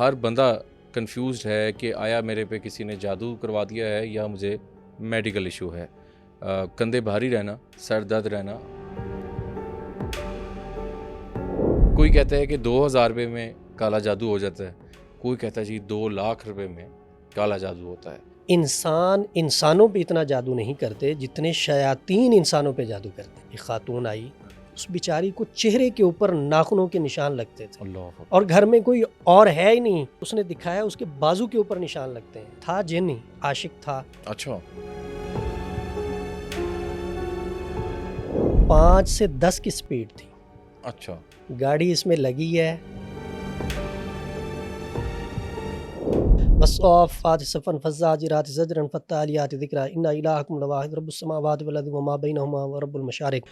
ہر بندہ کنفیوزڈ ہے کہ آیا میرے پہ کسی نے جادو کروا دیا ہے یا مجھے میڈیکل ایشو ہے. کندھے بھاری رہنا, سر درد رہنا. کوئی کہتا ہے کہ 2,000 روپے میں کالا جادو ہو جاتا ہے, کوئی کہتا ہے جی 2,00,000 روپے میں کالا جادو ہوتا ہے. انسان انسانوں پہ اتنا جادو نہیں کرتے جتنے شیاطین انسانوں پہ جادو کرتے. ایک خاتون آئی, اس بیچاری کو چہرے کے اوپر ناخنوں کے نشان لگتے تھے اللہ اور گھر میں کوئی اور ہے ہی نہیں. اس نے دکھایا اس کے بازو کے اوپر نشان لگتے ہیں. تھا جن ہی, عاشق تھا. اچھا 5 سے 10 کی سپیڈ تھی. اچھا گاڑی اس میں لگی ہے. والصافات صفا فالزاجرات زجرا فالتاليات ذکرا ان الہکم لواحد رب السماوات والارض وما بینہما ورب المشارق.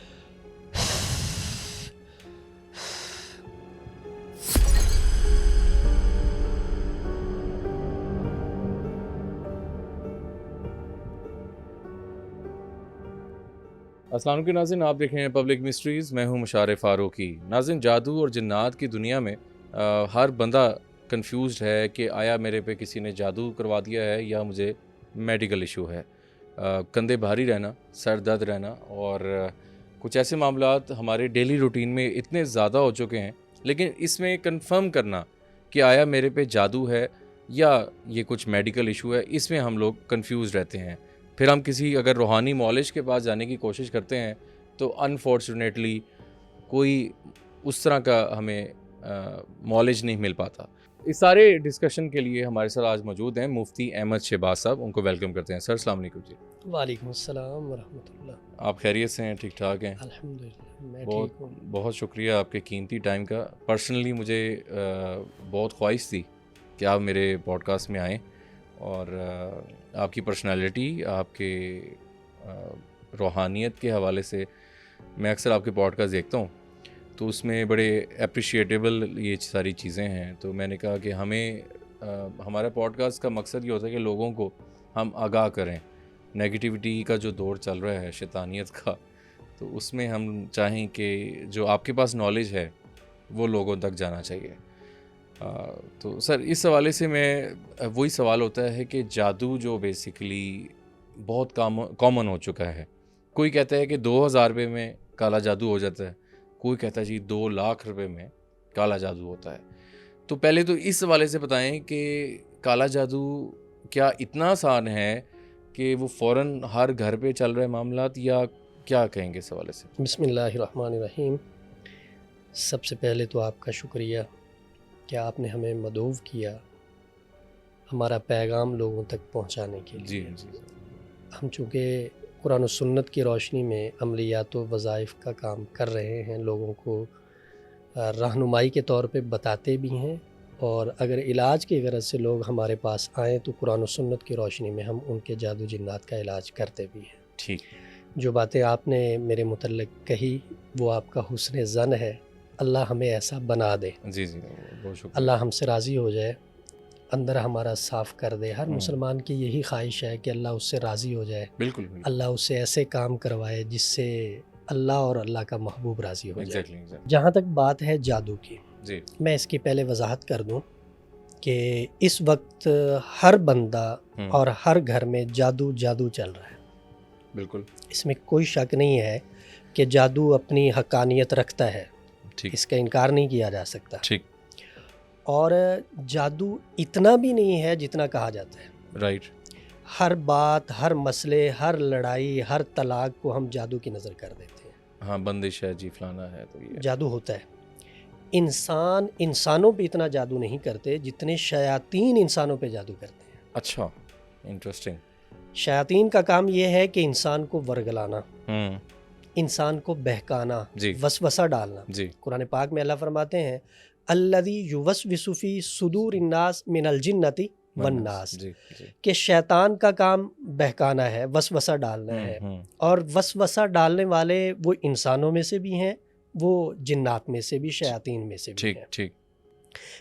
السلام علیکم ناظرین, آپ دیکھ رہے ہیں پبلک مسٹریز. میں ہوں مشارع فاروقی. ناظرین, جادو اور جنات کی دنیا میں ہر بندہ کنفیوزڈ ہے کہ آیا میرے پہ کسی نے جادو کروا دیا ہے یا مجھے میڈیکل ایشو ہے. کندھے بھاری رہنا, سر درد رہنا اور کچھ ایسے معاملات ہمارے ڈیلی روٹین میں اتنے زیادہ ہو چکے ہیں, لیکن اس میں کنفرم کرنا کہ آیا میرے پہ جادو ہے یا یہ کچھ میڈیکل ایشو ہے, اس میں ہم لوگ کنفیوز رہتے ہیں. پھر ہم کسی اگر روحانی معالج کے پاس جانے کی کوشش کرتے ہیں تو انفارچونیٹلی کوئی اس طرح کا ہمیں معالج نہیں مل پاتا. اس سارے ڈسکشن کے لیے ہمارے ساتھ آج موجود ہیں مفتی احمد شہباز صاحب. ان کو ویلکم کرتے ہیں. سر السلام علیکم. جی وعلیکم السلام ورحمۃ اللہ. آپ خیریت سے ہیں؟ ٹھیک ٹھاک ہیں؟ الحمدللہ میں ٹھیک ہوں. بہت شکریہ آپ کے قیمتی ٹائم کا. پرسنلی مجھے بہت خواہش تھی کہ آپ میرے پوڈ کاسٹ میں آئیں, اور آپ کی پرسنالٹی, آپ کے روحانیت کے حوالے سے میں اکثر آپ کے پوڈ کاسٹ دیکھتا ہوں تو اس میں بڑے اپریشیٹیبل یہ ساری چیزیں ہیں. تو میں نے کہا کہ ہمیں ہمارا پوڈ کاسٹ کا مقصد یہ ہوتا ہے کہ لوگوں کو ہم آگاہ کریں. نیگیٹیوٹی کا جو دور چل رہا ہے, شیطانیت کا, تو اس میں ہم چاہیں کہ جو آپ کے پاس نالج ہے وہ لوگوں تک جانا چاہیے. تو سر اس حوالے سے میں وہی سوال ہوتا ہے کہ جادو جو بیسیکلی بہت کامن ہو چکا ہے. کوئی کہتا ہے کہ 2,000 روپے میں کالا جادو ہو جاتا ہے, کوئی کہتا ہے جی 2,00,000 روپے میں کالا جادو ہوتا ہے. تو پہلے تو اس حوالے سے بتائیں کہ کالا جادو کیا اتنا آسان ہے کہ وہ فوراً ہر گھر پہ چل رہے معاملات, یا کیا کہیں گے اس حوالے سے؟ بسم اللہ الرحمن الرحیم. سب سے پہلے تو آپ کا شکریہ کہ آپ نے ہمیں مدعو کیا ہمارا پیغام لوگوں تک پہنچانے کے لیے. جی ہم چونکہ قرآن و سنت کی روشنی میں عملیات و وظائف کا کام کر رہے ہیں, لوگوں کو رہنمائی کے طور پہ بتاتے بھی ہیں, اور اگر علاج کی غرض سے لوگ ہمارے پاس آئیں تو قرآن و سنت کی روشنی میں ہم ان کے جادو جنات کا علاج کرتے بھی ہیں. ٹھیک. جو باتیں آپ نے میرے متعلق کہی وہ آپ کا حسن ظن ہے. اللہ ہمیں ایسا بنا دے. جی بہت شکریہ. اللہ ہم سے راضی ہو جائے, اندر ہمارا صاف کر دے. ہر مسلمان کی یہی خواہش ہے کہ اللہ اس سے راضی ہو جائے. بالکل. اللہ اس سے ایسے کام کروائے جس سے اللہ اور اللہ کا محبوب راضی ہو جائے. Exactly. جہاں تک بات ہے جادو کی, جی میں اس کی پہلے وضاحت کر دوں کہ اس وقت ہر بندہ اور ہر گھر میں جادو چل رہا ہے. بالکل. اس میں کوئی شک نہیں ہے کہ جادو اپنی حقانیت رکھتا ہے. ٹھیک. اس کا انکار نہیں کیا جا سکتا. ٹھیک. اور جادو اتنا بھی نہیں ہے جتنا کہا جاتا ہے. رائٹ. ہر بات, ہر مسئلے, ہر لڑائی, ہر طلاق کو ہم جادو کی نظر کر دیتے ہیں. ہاں بندش ہے جی, فلانا ہے, تو یہ جادو ہوتا ہے. انسان انسانوں پہ اتنا جادو نہیں کرتے جتنے شیاطین انسانوں پہ جادو کرتے ہیں. اچھا, انٹرسٹنگ. شیاطین کا کام یہ ہے کہ انسان کو ورگلانا, انسان کو بہکانا, وسوسہ ڈالنا. جی. قرآن پاک میں اللہ فرماتے ہیں الذی یوسوس فی صدور الناس من الجنۃ والناس, کہ شیطان کا کام بہکانا ہے, وسوسہ ڈالنا ہے. اور وسوسہ ڈالنے والے وہ انسانوں میں سے بھی ہیں, وہ جنات میں سے بھی, شیاطین میں سے بھی ہیں. ٹھیک.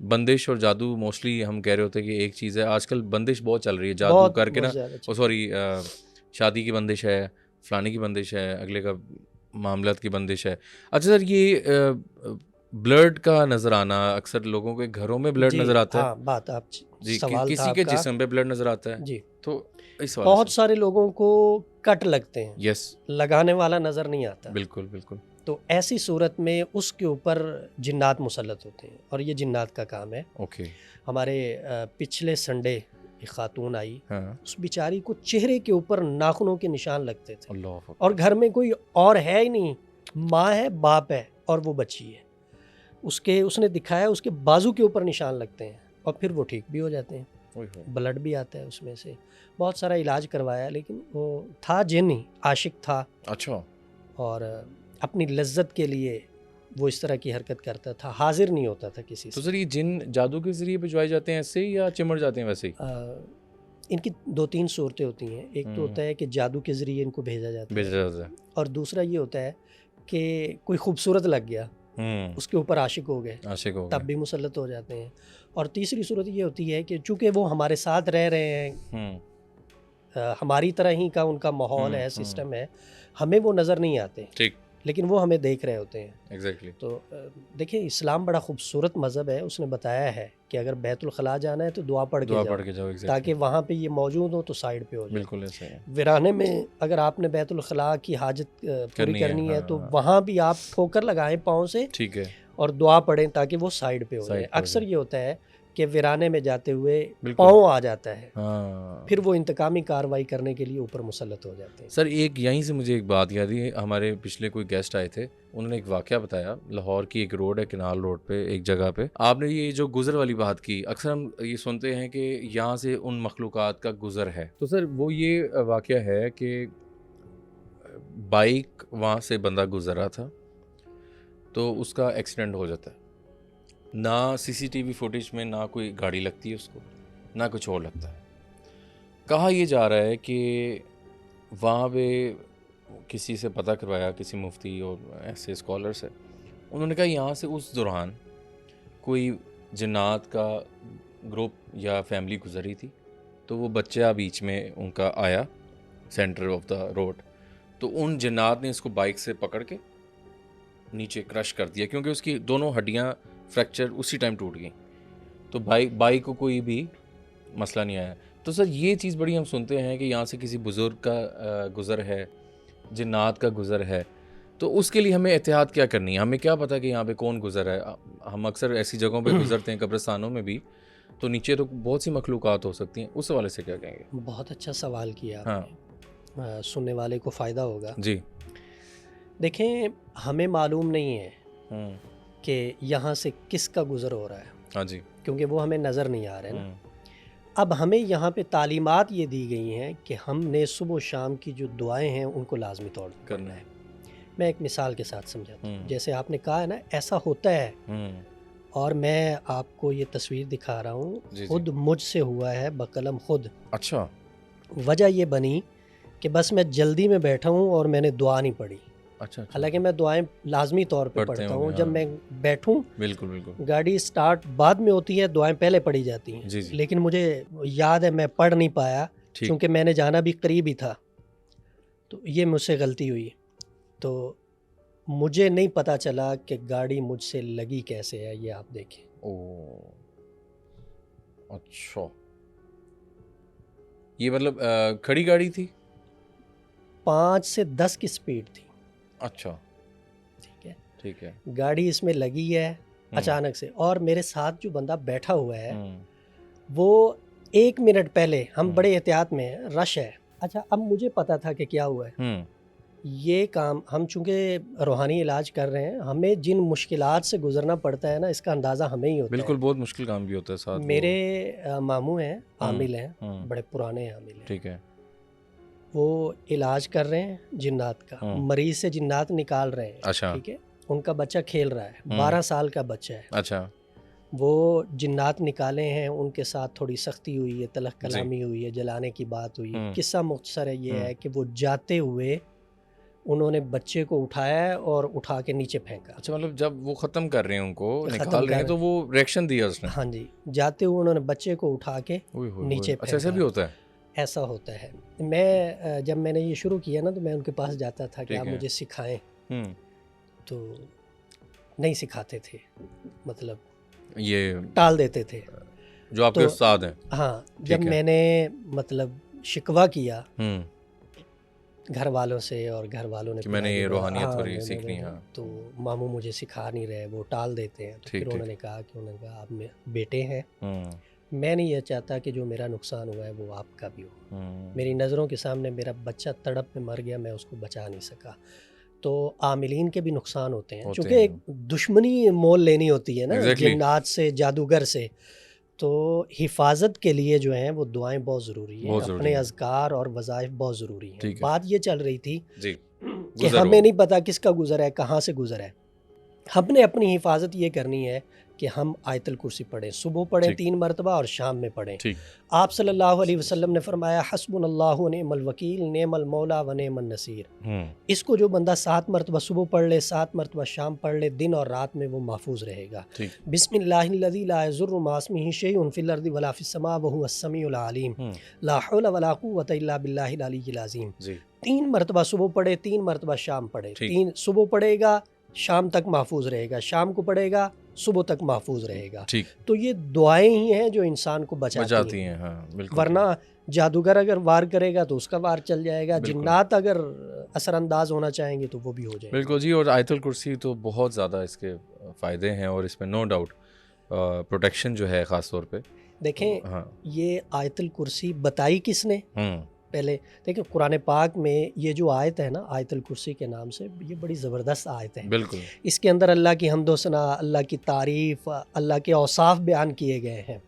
بندش اور جادو موسٹلی ہم کہہ رہے ہوتے ہیں کہ ایک چیز ہے. آج کل بندش بہت چل رہی ہے, جادو کر کے نا, سوری شادی کی بندش ہے, فلانے کی بندش ہے, اگلے کا معاملات کی بندش ہے. اچھا سر, یہ بلڈ کا نظر آنا, اکثر لوگوں کے گھروں میں بلڈ نظر آتا ہے. بات آپ جی, سوال کسی کے جسم پہ بلڈ نظر آتا ہے. جی, تو اس بہت سارے لوگوں کو کٹ لگتے ہیں, یس, لگانے والا نظر نہیں آتا. بالکل بالکل. تو ایسی صورت میں اس کے اوپر جنات مسلط ہوتے ہیں, اور یہ جنات کا کام ہے. اوکے. ہمارے پچھلے سنڈے ایک خاتون آئی, ہاں, اس بیچاری کو چہرے کے اوپر ناخنوں کے نشان لگتے تھے, اللہ, اور گھر میں کوئی اور ہے ہی نہیں, ماں ہے, باپ ہے, اور وہ بچی ہے. اس نے دکھایا اس کے بازو کے اوپر نشان لگتے ہیں, اور پھر وہ ٹھیک بھی ہو جاتے ہیں, بلڈ بھی آتا ہے اس میں سے. بہت سارا علاج کروایا, لیکن وہ تھا جن ہی, عاشق تھا. اچھا. اور اپنی لذت کے لیے وہ اس طرح کی حرکت کرتا تھا, حاضر نہیں ہوتا تھا کسی سے. تو سر یہ جن جادو کے ذریعے بھجوائے جاتے ہیں ایسے ہی, یا چمڑ جاتے ہیں ویسے ہی؟ ان کی 2-3 صورتیں ہوتی ہیں. ایک تو ہوتا ہے کہ جادو کے ذریعے ان کو بھیجا جاتا ہے, اور دوسرا یہ ہوتا ہے کہ کوئی خوبصورت لگ گیا, اس کے اوپر عاشق ہو گئے, تب بھی مسلط ہو جاتے ہیں. اور تیسری صورت یہ ہوتی ہے کہ چونکہ وہ ہمارے ساتھ رہ رہے ہیں, ہماری طرح ہی کا ان کا ماحول ہے, سسٹم ہے, ہمیں وہ نظر نہیں آتے, لیکن وہ ہمیں دیکھ رہے ہوتے ہیں. ایگزیکٹلی. تو دیکھیں, اسلام بڑا خوبصورت مذہب ہے. اس نے بتایا ہے کہ اگر بیت الخلاء جانا ہے تو دعا پڑھ کے جاؤ, تاکہ وہاں پہ یہ موجود ہو تو سائیڈ پہ ہو جائے. بالکل ایسے ہے. ویرانے میں اگر آپ نے بیت الخلاء کی حاجت پوری کرنی ہے تو وہاں بھی آپ ٹھوکر لگائیں پاؤں سے, ٹھیک ہے, اور دعا پڑھیں تاکہ وہ سائیڈ پہ ہو جائے. اکثر یہ ہوتا ہے کہ ویرانے میں جاتے ہوئے پاؤں آ جاتا ہے, پھر وہ انتقامی کارروائی کرنے کے لیے اوپر مسلط ہو جاتے ہیں. سر ایک یہیں سے مجھے ایک بات یاد ہے, ہمارے پچھلے کوئی گیسٹ آئے تھے, انہوں نے ایک واقعہ بتایا. لاہور کی ایک روڈ ہے, کنال روڈ پہ ایک جگہ پہ, آپ نے یہ جو گزر والی بات کی, اکثر ہم یہ سنتے ہیں کہ یہاں سے ان مخلوقات کا گزر ہے. تو سر وہ یہ واقعہ ہے کہ بائک وہاں سے بندہ گزر رہا تھا, تو اس کا ایکسیڈنٹ ہو جاتا ہے. نہ CCTV فوٹیج میں نہ کوئی گاڑی لگتی ہے اس کو, نہ کچھ اور لگتا ہے. کہا یہ جا رہا ہے کہ وہاں پہ کسی سے پتہ کروایا, کسی مفتی اور ایسے اسکالرس ہے, انہوں نے کہا یہاں سے اس دوران کوئی جنات کا گروپ یا فیملی گزری تھی, تو وہ بچہ بیچ میں ان کا آیا سینٹر آف دا روڈ, تو ان جنات نے اس کو بائک سے پکڑ کے نیچے کرش کر دیا, کیونکہ اس کی دونوں ہڈیاں فریکچر اسی ٹائم ٹوٹ گئیں. تو بائک کو کوئی بھی مسئلہ نہیں آیا. تو سر یہ چیز بڑی ہم سنتے ہیں کہ یہاں سے کسی بزرگ کا گزر ہے, جنات کا گزر ہے, تو اس کے لیے ہمیں احتیاط کیا کرنی ہے؟ ہمیں کیا پتہ کہ یہاں پہ کون گزر ہے؟ ہم اکثر ایسی جگہوں پہ گزرتے ہیں, قبرستانوں میں بھی, تو نیچے تو بہت سی مخلوقات ہو سکتی ہیں, اس حوالے سے کیا کہیں گے؟ بہت اچھا سوال کیا آپ نے, سننے والے کو فائدہ ہوگا. جی دیکھیں, ہمیں معلوم نہیں ہے کہ یہاں سے کس کا گزر ہو رہا ہے. ہاں جی, کیونکہ وہ ہمیں نظر نہیں آ رہے نا. اب ہمیں یہاں پہ تعلیمات یہ دی گئی ہیں کہ ہم نے صبح و شام کی جو دعائیں ہیں ان کو لازمی طور پر کرنا ہے. میں ایک مثال کے ساتھ سمجھاتا ہوں. جیسے آپ نے کہا ہے نا, ایسا ہوتا ہے, اور میں آپ کو یہ تصویر دکھا رہا ہوں, خود مجھ سے ہوا ہے بقلم خود. اچھا. وجہ یہ بنی کہ بس میں جلدی میں بیٹھا ہوں اور میں نے دعا نہیں پڑھی. اچھا. حالانکہ میں دعائیں لازمی طور پہ پڑھتا ہوں. جب میں بیٹھوں, بالکل بالکل, گاڑی سٹارٹ بعد میں ہوتی ہے, دعائیں پہلے پڑھی جاتی ہیں. لیکن مجھے یاد ہے میں پڑھ نہیں پایا, کیونکہ میں نے جانا بھی قریب ہی تھا. تو یہ مجھ سے غلطی ہوئی. تو مجھے نہیں پتا چلا کہ گاڑی مجھ سے لگی کیسے ہے, یہ آپ دیکھیں. اچھا, یہ مطلب کھڑی گاڑی تھی؟ 5 سے 10 کی سپیڈ تھی. اچھا, ٹھیک ہے. گاڑی اس میں لگی ہے اچانک سے, اور میرے ساتھ جو بندہ بیٹھا ہوا ہے وہ 1 منٹ پہلے, ہم بڑے احتیاط میں ہیں, رش ہے. اچھا, اب مجھے پتا تھا کہ کیا ہوا ہے. یہ کام ہم چونکہ روحانی علاج کر رہے ہیں, ہمیں جن مشکلات سے گزرنا پڑتا ہے نا, اس کا اندازہ ہمیں ہی ہوتا ہے. بالکل, بہت مشکل کام بھی ہوتا ہے ساتھ. میرے ماموں ہیں, عامل ہیں, بڑے پرانے عامل ہیں. ٹھیک ہے. وہ علاج کر رہے ہیں جنات کا, مریض سے جنات نکال رہے ہیں. اچھا. ٹھیک ہے. ان کا بچہ کھیل رہا ہے, 12 سال کا بچہ ہے. اچھا. وہ جنات نکالے ہیں, ان کے ساتھ تھوڑی سختی ہوئی ہے, تلخ کلامی ہوئی ہے, جلانے کی بات ہوئی. قصہ مختصر ہے, یہ ہے کہ وہ جاتے ہوئے انہوں نے بچے کو اٹھایا ہے اور اٹھا کے نیچے پھینکا. اچھا مطلب جب وہ ختم کر رہے ہیں ان کو ختم نکال رہے ہیں کر- تو وہ ریئیکشن دیا اس نے. ہاں جی، جاتے ہوئے انہوں نے بچے کو اٹھا کے اوئے ہوئے نیچے ہوئے. اچھا ایسا بھی پھینکا. ہوتا ہے. ایسا ہوتا ہے. میں جب میں نے یہ شروع کیا نا تو میں ان کے پاس جاتا تھا کہ ٹھیک آپ ہے. مجھے سکھائیں، ہوں تو نہیں سکھاتے تھے، مطلب یہ ٹال دیتے تھے. جو آپ کے تو استاد ہیں. ہاں، جب ہے. میں نے مطلب شکوہ کیا ہوں گھر والوں سے اور گھر والوں نے کہ میں نے یہ پھر روحانیت ہاں، تھوڑی میں نے- سیکھنی ہے. ہاں تو ماموں مجھے سکھا نہیں رہے، وہ ٹال دیتے ہیں. تو ٹھیک پھر انہوں نے کہا آپ بیٹے ہیں، میں نہیں یہ چاہتا کہ جو میرا نقصان ہوا ہے وہ آپ کا بھی ہو. میری نظروں کے سامنے میرا بچہ تڑپ میں مر گیا، میں اس کو بچا نہیں سکا. تو عاملین کے بھی نقصان ہوتے ہیں، چونکہ ایک دشمنی مول لینی ہوتی ہے نا جنات سے، جادوگر سے. تو حفاظت کے لیے جو ہیں وہ دعائیں بہت ضروری ہیں، اپنے اذکار اور وظائف بہت ضروری ہیں. بات یہ چل رہی تھی کہ ہمیں نہیں پتا کس کا گزر ہے، کہاں سے گزر ہے. ہم نے اپنی حفاظت یہ کرنی ہے کہ ہم آیت الکرسی پڑھیں، صبح پڑھیں 3 مرتبہ اور شام میں پڑھیں. آپ صلی اللہ علیہ وسلم نے فرمایا حسبنا اللہ و نعم الوکیل نعم المولا و نعم النصیر. اس کو جو بندہ 7 مرتبہ صبح پڑھ لے، 7 مرتبہ شام پڑھ لے، دن اور رات میں وہ محفوظ رہے گا. بسم اللہ الذی لا یضر مع اسمہ شیء فی الارض ولا فی السماء وهو السمیع العلیم لا حول ولا قوۃ الا باللہ العلی العظیم. 3 مرتبہ صبح پڑھے، 3 مرتبہ شام پڑھے. 3 صبح پڑھے گا شام تک محفوظ رہے گا، شام کو پڑھے گا صبح تک محفوظ رہے گا. تو یہ دعائیں ہی ہیں جو انسان کو بچاتی ہیں. ورنہ جادوگر اگر وار کرے گا تو اس کا وار چل جائے گا، جنات اگر اثر انداز ہونا چاہیں گے تو وہ بھی ہو جائے گا. بالکل جی. اور آیت الکرسی تو بہت زیادہ اس کے فائدے ہیں اور اس میں نو ڈاؤٹ پروٹیکشن جو ہے خاص طور پہ. دیکھیں یہ آیت الکرسی بتائی کس نے؟ پہلے دیکھیں قرآن پاک میں یہ جو آیت ہے نا آیت الکرسی کے نام سے، یہ بڑی زبردست آیت ہے. بالکل. اس کے اندر اللہ کی حمد و ثنا، اللہ کی تعریف، اللہ کے اوصاف بیان کیے گئے ہیں.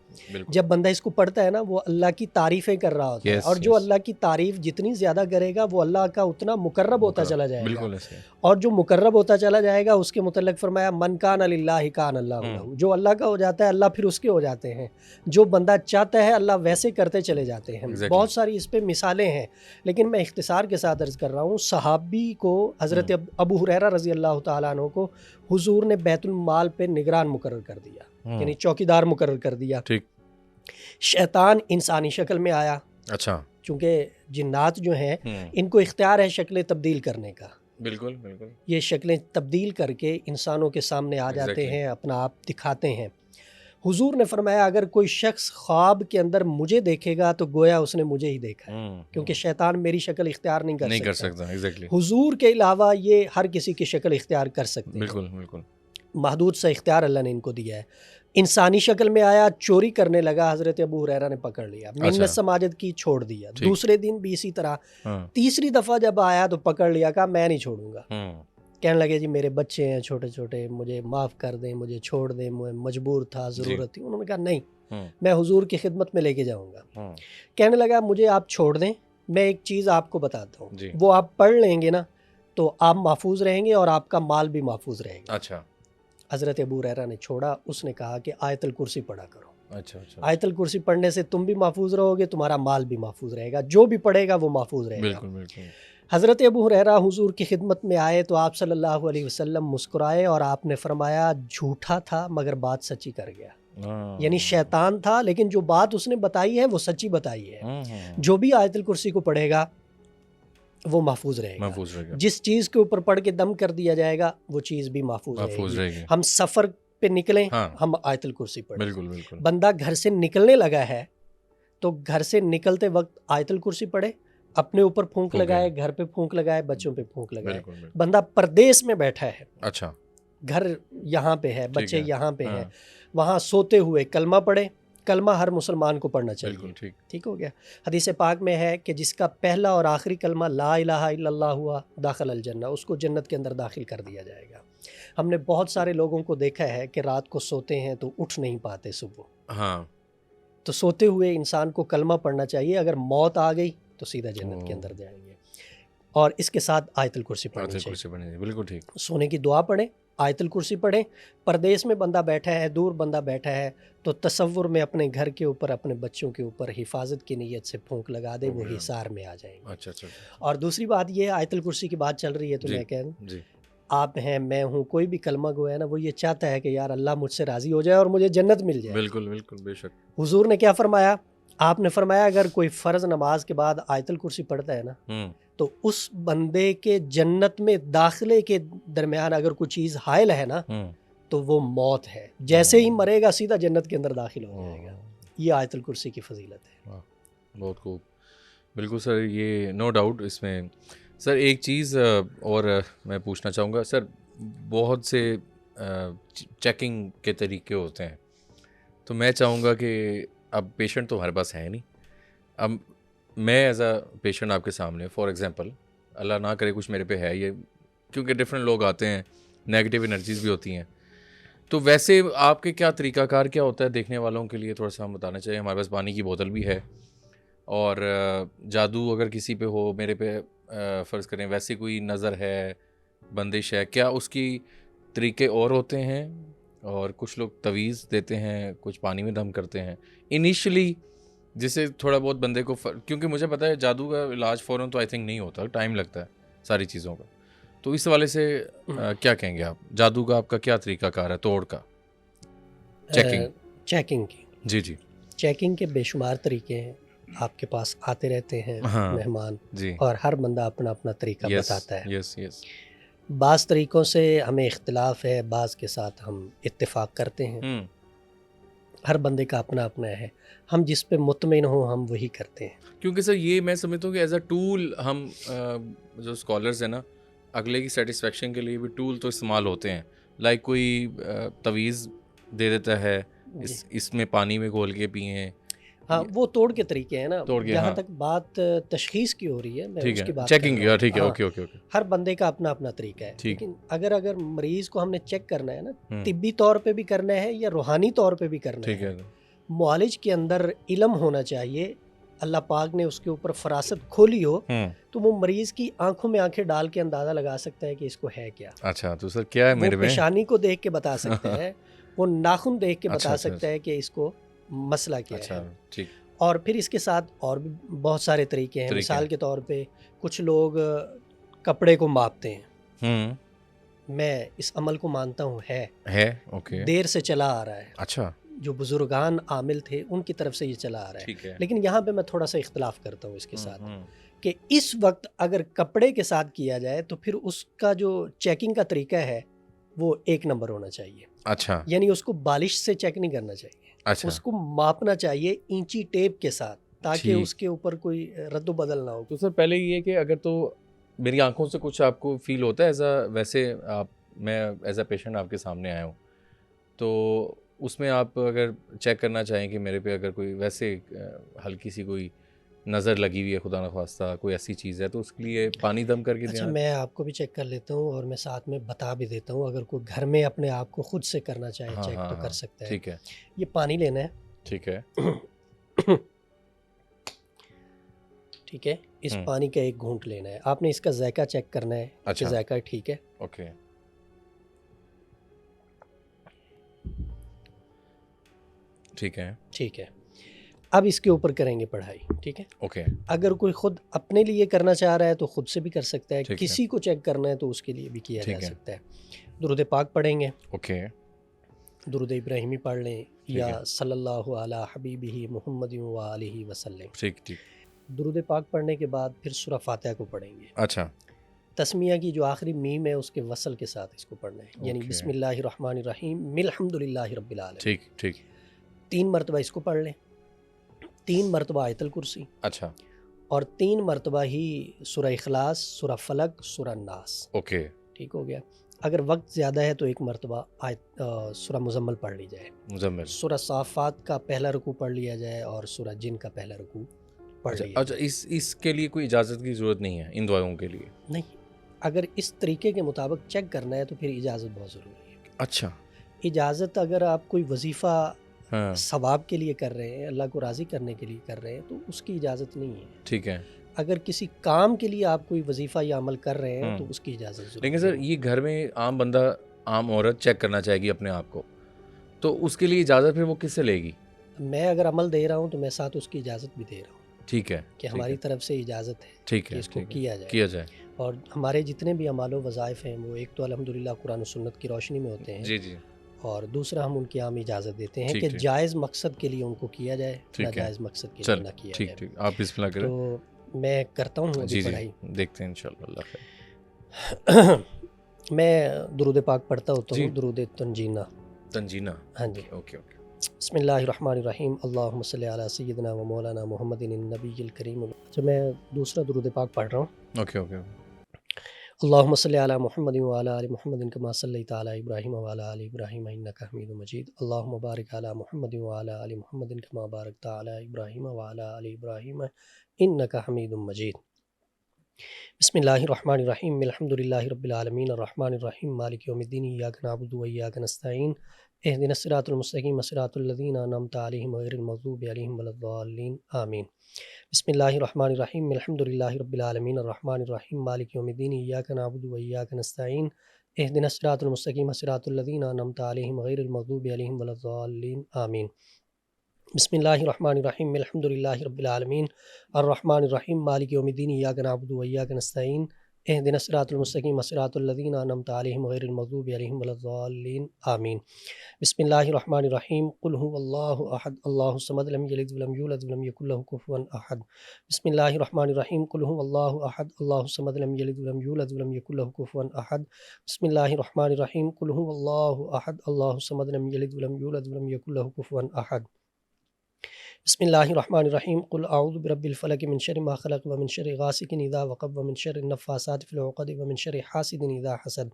جب بندہ اس کو پڑھتا ہے نا وہ اللہ کی تعریفیں کر رہا ہوتا ہے، اور جو اللہ کی تعریف جتنی زیادہ کرے گا وہ اللہ کا اتنا مقرب ہوتا چلا جائے گا. اور جو مقرب ہوتا چلا جائے گا اس کے متعلق فرمایا من کان للہ کان اللہ لہ. جو اللہ کا ہو جاتا ہے اللہ پھر اس کے ہو جاتے ہیں. جو بندہ چاہتا ہے اللہ ویسے کرتے چلے جاتے ہیں. بہت ساری اس پہ مثالیں ہیں لیکن میں اختصار کے ساتھ عرض کر رہا ہوں. صحابی کو حضرت ابو ہریرہ رضی اللہ تعالیٰ عنہ کو حضور نے بیت المال پہ نگران مقرر کر دیا، یعنی چوکیدار مقرر کر دیا. شیطان انسانی شکل میں آیا. اچھا. چونکہ جنات جو ہیں ان کو اختیار ہے شکلیں تبدیل کرنے کا. بالکل بالکل. یہ شکلیں تبدیل کر کے انسانوں کے سامنے آ جاتے ہیں، اپنا آپ دکھاتے ہیں. حضور نے فرمایا اگر کوئی شخص خواب کے اندر مجھے دیکھے گا تو گویا اس نے مجھے ہی دیکھا ہے، کیونکہ شیطان میری شکل اختیار نہیں کر سکتا. حضور کے علاوہ یہ ہر کسی کی شکل اختیار کر سکتے ہیں. بالکل بالکل. محدود سا اختیار اللہ نے ان کو دیا ہے. انسانی شکل میں آیا، چوری کرنے لگا، حضرت ابو ہریرہ نے پکڑ لیا، منت سماجت کی، چھوڑ دیا. دوسرے دن بھی اسی طرح. تیسری دفعہ جب آیا تو پکڑ لیا، کہا میں نہیں چھوڑوں گا. کہنے لگے جی میرے بچے ہیں چھوٹے چھوٹے، مجھے معاف کر دیں، مجھے چھوڑ دیں، میں مجبور تھا، ضرورت تھی. انہوں نے کہا نہیں، میں حضور کی خدمت میں لے کے جاؤں گا. کہنے لگا مجھے آپ چھوڑ دیں، میں ایک چیز آپ کو بتاتا ہوں، وہ آپ پڑھ لیں گے نا تو آپ محفوظ رہیں گے اور آپ کا مال بھی محفوظ رہے گا. اچھا. حضرت ابو ہریرہ نے چھوڑا. اس نے کہا کہ آیت الکرسی پڑھا کرو. اچھا. آیت الکرسی پڑھنے سے تم بھی محفوظ رہو گے، تمہارا مال بھی محفوظ رہے گا، جو بھی پڑھے گا وہ محفوظ رہے گا. بالکل بالکل. حضرت ابو ہریرہ حضور کی خدمت میں آئے تو آپ صلی اللہ علیہ وسلم مسکرائے اور آپ نے فرمایا جھوٹا تھا مگر بات سچی کر گیا. یعنی شیطان تھا لیکن جو بات اس نے بتائی ہے وہ سچی بتائی ہے. جو بھی آیت الکرسی کو پڑھے گا وہ محفوظ رہے گا. جس چیز کے اوپر پڑھ کے دم کر دیا جائے گا وہ چیز بھی محفوظ رہے گی. ہم سفر پہ نکلیں ہم آیت الکرسی پڑھیں. بالکل بالکل. بندہ گھر سے نکلنے لگا ہے تو گھر سے نکلتے وقت آیت الکرسی پڑھے، اپنے اوپر پھونک لگائے، گھر پہ پھونک لگائے، بچوں پہ پھونک لگائے. بندہ پردیس میں بیٹھا ہے، اچھا، گھر یہاں پہ ہے، بچے یہاں پہ ہیں، وہاں سوتے ہوئے کلمہ پڑھے. کلمہ ہر مسلمان کو پڑھنا چاہیے. ٹھیک ہو گیا. حدیث پاک میں ہے کہ جس کا پہلا اور آخری کلمہ لا الہ الا اللہ ہوا داخل الجنہ، اس کو جنت کے اندر داخل کر دیا جائے گا. ہم نے بہت سارے لوگوں کو دیکھا ہے کہ رات کو سوتے ہیں تو اٹھ نہیں پاتے صبح. ہاں. تو سوتے ہوئے انسان کو کلمہ پڑھنا چاہیے. اگر موت آ گئی تو سیدھا جنت کے اندر جائیں گے. اور اس کے ساتھ آیت الکرسی پڑھنی چاہیے. بالکل ٹھیک. سونے کی دعا پڑھیں آیت الکرسی پڑھیں. پردیس میں بندہ بیٹھا ہے, دور بندہ بیٹھا ہے, تو تصور میں اپنے گھر کے اوپر, اپنے بچوں کے اوپر حفاظت کی نیت سے پھونک لگا دے, وہ حصار میں آ جائیں گے. اچھا اچھا. اور دوسری بات یہ, آیت الکرسی کی بات چل رہی ہے تو میں کہہ دوں, جی آپ ہیں, میں ہوں, کوئی بھی کلمہ گو ہے نا, وہ یہ چاہتا ہے کہ یار اللہ مجھ سے راضی ہو جائے اور مجھے جنت مل جائے. بالکل بالکل بے شک. حضور نے کیا فرمایا؟ آپ نے فرمایا اگر کوئی فرض نماز کے بعد آیت الکرسی پڑھتا ہے نا, تو اس بندے کے جنت میں داخلے کے درمیان اگر کوئی چیز حائل ہے نا, تو وہ موت ہے. جیسے ہی مرے گا سیدھا جنت کے اندر داخل ہو جائے گا. یہ آیت الکرسی کی فضیلت ہے. بہت خوب. بالکل سر, یہ نو ڈاؤٹ اس میں. سر ایک چیز اور میں پوچھنا چاہوں گا سر, بہت سے چیکنگ کے طریقے ہوتے ہیں, تو میں چاہوں گا کہ اب پیشنٹ تو ہمارے پاس ہے نہیں, اب میں ایز اے پیشنٹ آپ کے سامنے, فار ایگزامپل اللہ نہ کرے کچھ میرے پہ ہے یہ, کیونکہ ڈفرینٹ لوگ آتے ہیں, نیگیٹیو انرجیز بھی ہوتی ہیں, تو ویسے آپ کے کیا طریقہ کار کیا ہوتا ہے دیکھنے والوں کے لیے, تھوڑا سا ہم بتانا چاہیے. ہمارے پاس پانی کی بوتل بھی ہے, اور جادو اگر کسی پہ ہو, میرے پہ فرض کریں ویسے کوئی نظر ہے, بندش ہے, کیا اس کی طریقے اور ہوتے ہیں؟ اور کچھ لوگ تویز دیتے ہیں, کچھ پانی میں دم کرتے ہیں انیشلی, جس سے تھوڑا بہت بندے کو کیونکہ مجھے پتا ہے جادو کا علاج فوراً تو آئی تھنک نہیں ہوتا, ٹائم لگتا ہے ساری چیزوں کا, تو اس حوالے سے کیا کہیں گے آپ؟ جادو کا آپ کا کیا طریقہ کار ہے, توڑ کا, چیکنگ کی؟ جی جی, چیکنگ کے بے شمار طریقے ہیں. آپ کے پاس آتے رہتے ہیں مہمان, جی, اور ہر بندہ اپنا اپنا طریقہ بتاتا ہے. یس یس. بعض طریقوں سے ہمیں اختلاف ہے, بعض کے ساتھ ہم اتفاق کرتے ہیں. ہر بندے کا اپنا اپنا ہے, ہم جس پہ مطمئن ہوں ہم وہی کرتے ہیں. کیونکہ سر یہ میں سمجھتا ہوں کہ ایز اے ٹول ہم جو اسکالرز ہیں نا, اگلے کی سیٹسفیکشن کے لیے بھی ٹول تو استعمال ہوتے ہیں. لائک کوئی تویز دے دیتا ہے, اس میں پانی میں گھول کے پئیں. ہاں وہ توڑ کے طریقے ہیں نا. جہاں ہاں تک بات تشخیص کی ہو رہی ہے, میں اس کی بات چیکنگ کی, ٹھیک ہے, اوکے اوکے اوکے. ہر بندے کا اپنا اپنا طریقہ ہے. لیکن اگر مریض کو ہم نے چیک کرنا ہے نا, طبی طور پہ بھی کرنا ہے یا روحانی طور پہ بھی کرنا ہے, معالج کے اندر علم ہونا چاہیے. اللہ پاک نے اس کے اوپر فراست کھولی ہو, تو وہ مریض کی آنکھوں میں آنکھیں ڈال کے اندازہ لگا سکتا ہے کہ اس کو ہے کیا. اچھا, تو سر کیا ہے میرے میں؟ پیشانی کو دیکھ کے بتا سکتا ہے, وہ ناخن دیکھ کے بتا سکتا ہے کہ اس کو مسئلہ کیا ہے. ٹھیک. اور پھر اس کے ساتھ اور بھی بہت سارے طریقے ہیں. مثال کے طور پہ کچھ لوگ کپڑے کو ماپتے ہیں. میں اس عمل کو مانتا ہوں ہے دیر سے چلا آ رہا ہے. اچھا, جو بزرگان عامل تھے ان کی طرف سے یہ چلا آ رہا ہے. لیکن یہاں پہ میں تھوڑا سا اختلاف کرتا ہوں اس کے ساتھ, کہ اس وقت اگر کپڑے کے ساتھ کیا جائے تو پھر اس کا جو چیکنگ کا طریقہ ہے وہ ایک نمبر ہونا چاہیے. اچھا, یعنی اس کو بالش سے چیک نہیں کرنا چاہیے. اس کو ماپنا چاہیے اینچی ٹیپ کے ساتھ, تاکہ اس کے اوپر کوئی رد و بدل نہ ہو. تو سر پہلے یہ کہ اگر تو میری آنکھوں سے کچھ آپ کو فیل ہوتا ہے ایز اے, ویسے میں ایز اے پیشنٹ آپ کے سامنے آیا ہوں, تو اس میں آپ اگر چیک کرنا چاہیں کہ میرے پہ اگر کوئی ویسے ہلکی سی کوئی نظر لگی ہوئی ہے, خدا نخواستہ کوئی ایسی چیز ہے, تو اس کے لیے پانی دم کر کے اچھا میں آپ کو بھی چیک کر لیتا ہوں, اور میں ساتھ میں بتا بھی دیتا ہوں. اگر کوئی گھر میں اپنے آپ کو خود سے کرنا چاہے چیک تو کر سکتا ہے. ٹھیک ہے. یہ پانی لینا ہے. ٹھیک ہے. ٹھیک ہے, اس پانی کا ایک گھونٹ لینا ہے. آپ نے اس کا ذائقہ چیک کرنا ہے کہ ذائقہ ٹھیک ہے. اوکے. ٹھیک ہے. ٹھیک ہے, اب اس کے اوپر کریں گے پڑھائی. ٹھیک ہے. اوکے. اگر کوئی خود اپنے لیے کرنا چاہ رہا ہے تو خود سے بھی کر سکتا ہے, کسی کو چیک کرنا ہے تو اس کے لیے بھی کیا جا سکتا ہے. درود پاک پڑھیں گے. اوکے. درود ابراہیمی پڑھ لیں, یا صلی اللہ علی حبیبہ محمد و آلہ وسلم. ٹھیک ٹھیک. درود پاک پڑھنے کے بعد پھر سورہ فاتحہ کو پڑھیں گے. اچھا. تسمیہ کی جو آخری میم ہے اس کے وصل کے ساتھ اس کو پڑھنا ہے, یعنی بسم اللہ الرحمن الرحیم الحمدللہ رب العالمین. ٹھیک ٹھیک. 3 مرتبہ اس کو پڑھ لیں, 3 مرتبہ آیت الکرسی. اچھا. اور 3 مرتبہ ہی سورہ اخلاص, سورہ فلق, سورہ ناس. اوکے. ٹھیک ہو گیا. اگر وقت زیادہ ہے تو 1 مرتبہ سورہ مزمل پڑھ لی جائے. مزمل. سورہ صافات کا پہلا رکوع پڑھ لیا جائے, اور سورہ جن کا پہلا رکوع پڑھ لیا. اچھا, اس کے لیے کوئی اجازت کی ضرورت نہیں ہے ان دعاؤں کے لیے؟ نہیں, اگر اس طریقے کے مطابق چیک کرنا ہے تو پھر اجازت بہت ضروری ہے. اچھا. اجازت اگر آپ کوئی وظیفہ ثواب کے لیے کر رہے ہیں, اللہ کو راضی کرنے کے لیے کر رہے ہیں, تو اس کی اجازت نہیں ہے. ٹھیک ہے. اگر کسی کام کے لیے آپ کوئی وظیفہ یا عمل کر رہے ہیں تو اس کی اجازت ضروری ہے. لیکن سر یہ گھر میں عام بندہ عام عورت چیک کرنا چاہے گی اپنے آپ کو, تو اس کے لیے اجازت پھر وہ کس سے لے گی؟ میں اگر عمل دے رہا ہوں تو میں ساتھ اس کی اجازت بھی دے رہا ہوں. ٹھیک ہے, کہ ہماری طرف سے اجازت ہے ٹھیک کہ ہے, اس کو ٹھیک ہے, کیا جائے. اور ہمارے جتنے بھی اعمال و وظائف ہیں وہ ایک تو الحمدللہ قرآن و سنت کی روشنی میں ہوتے ہیں, جی جی, اور دوسرا ہم ان کی عام اجازت دیتے ہیں ٹھیک کہ ٹھیک, جائز مقصد کے لیے ان کو کیا جائے, ٹھیک ہے, ناجائز مقصد کے لیے چل نہ کیا ٹھیک جائے. ٹھیک, آپ بسم اللہ کریں. تو میں کرتا ہوں ابھی جی جی, پڑھائی. دیکھتے ہیں انشاءاللہ, اللہ خیر. میں درود پاک پڑھتا ہوتا جی, ہوں, درود تنجینہ. تنجینہ, ہاں جی. Okay okay. بسم اللہ الرحمن الرحیم. اللہم صلی علی سیدنا و مولانا محمد النبی الکریم. اچھا میں دوسرا درود پاک پڑھ رہا ہوں. Okay okay. اللہم صلی علی محمد و علی آل محمد کما صلیت علی ابراہیم و علی آل ابراہیم انک حمید مجید. اللہم بارک علی محمد و علی آل محمد کما بارکت علی ابراہیم و علی آل ابراہیم انک حمید مجید. بسم اللہ الرحمن الرحیم. الحمدللہ رب العالمین الرحمن الرحیم مالک یوم الدین. ایاک نعبد و ایاک نستعین. اہدنا الصراط المستقیم صراط الذین انعمت علیہم غیر المغضوب علیہم ولا الضالین آمین. بسم اللہ الرحمن الرحیم. الحمدللہ رب العالمین الرحمن الرحیم مالک یوم الدین. ایاک نعبد و ایاک نستعین. اہدنا الصراط المستقیم صراط الذین انعمت علیہم غیر المغضوب علیہم ولا الضالین آمین. بسم اللہ الرحمن الرحیم. الحمدللہ رب العالمین الرحمن الرحیم مالک یوم الدین. ایاک نعبد و ایاک نستعین. اہدنا الصراط المستقیم صراط الذین انعمت علیہم غیر المغضوب علیہم ولا الضالین آمین. بسم اللہ الرحمن الرحیم. قل هو اللہ احد اللہ الصمد لم یلد ولم یولد ولم یکن له کفوا احد. بسم اللہ الرحمن الرحیم. قل هو اللہ احد اللہ الصمد لم یلد ولم یولد ولم یکن له کفوا احد. بسم اللہ الرحمن الرحیم. قل هو اللہ احد اللہ الصمد لم یلد ولم یولد ولم یکن له کفوا احد. بسم اللہ الرحمن الرحیم. قل اعوذ برب الفلق من شر ما خلق ومن شر غاسق اذا وقب ومن شر النفاثات في العقد ومن شر حاسد اذا حسد.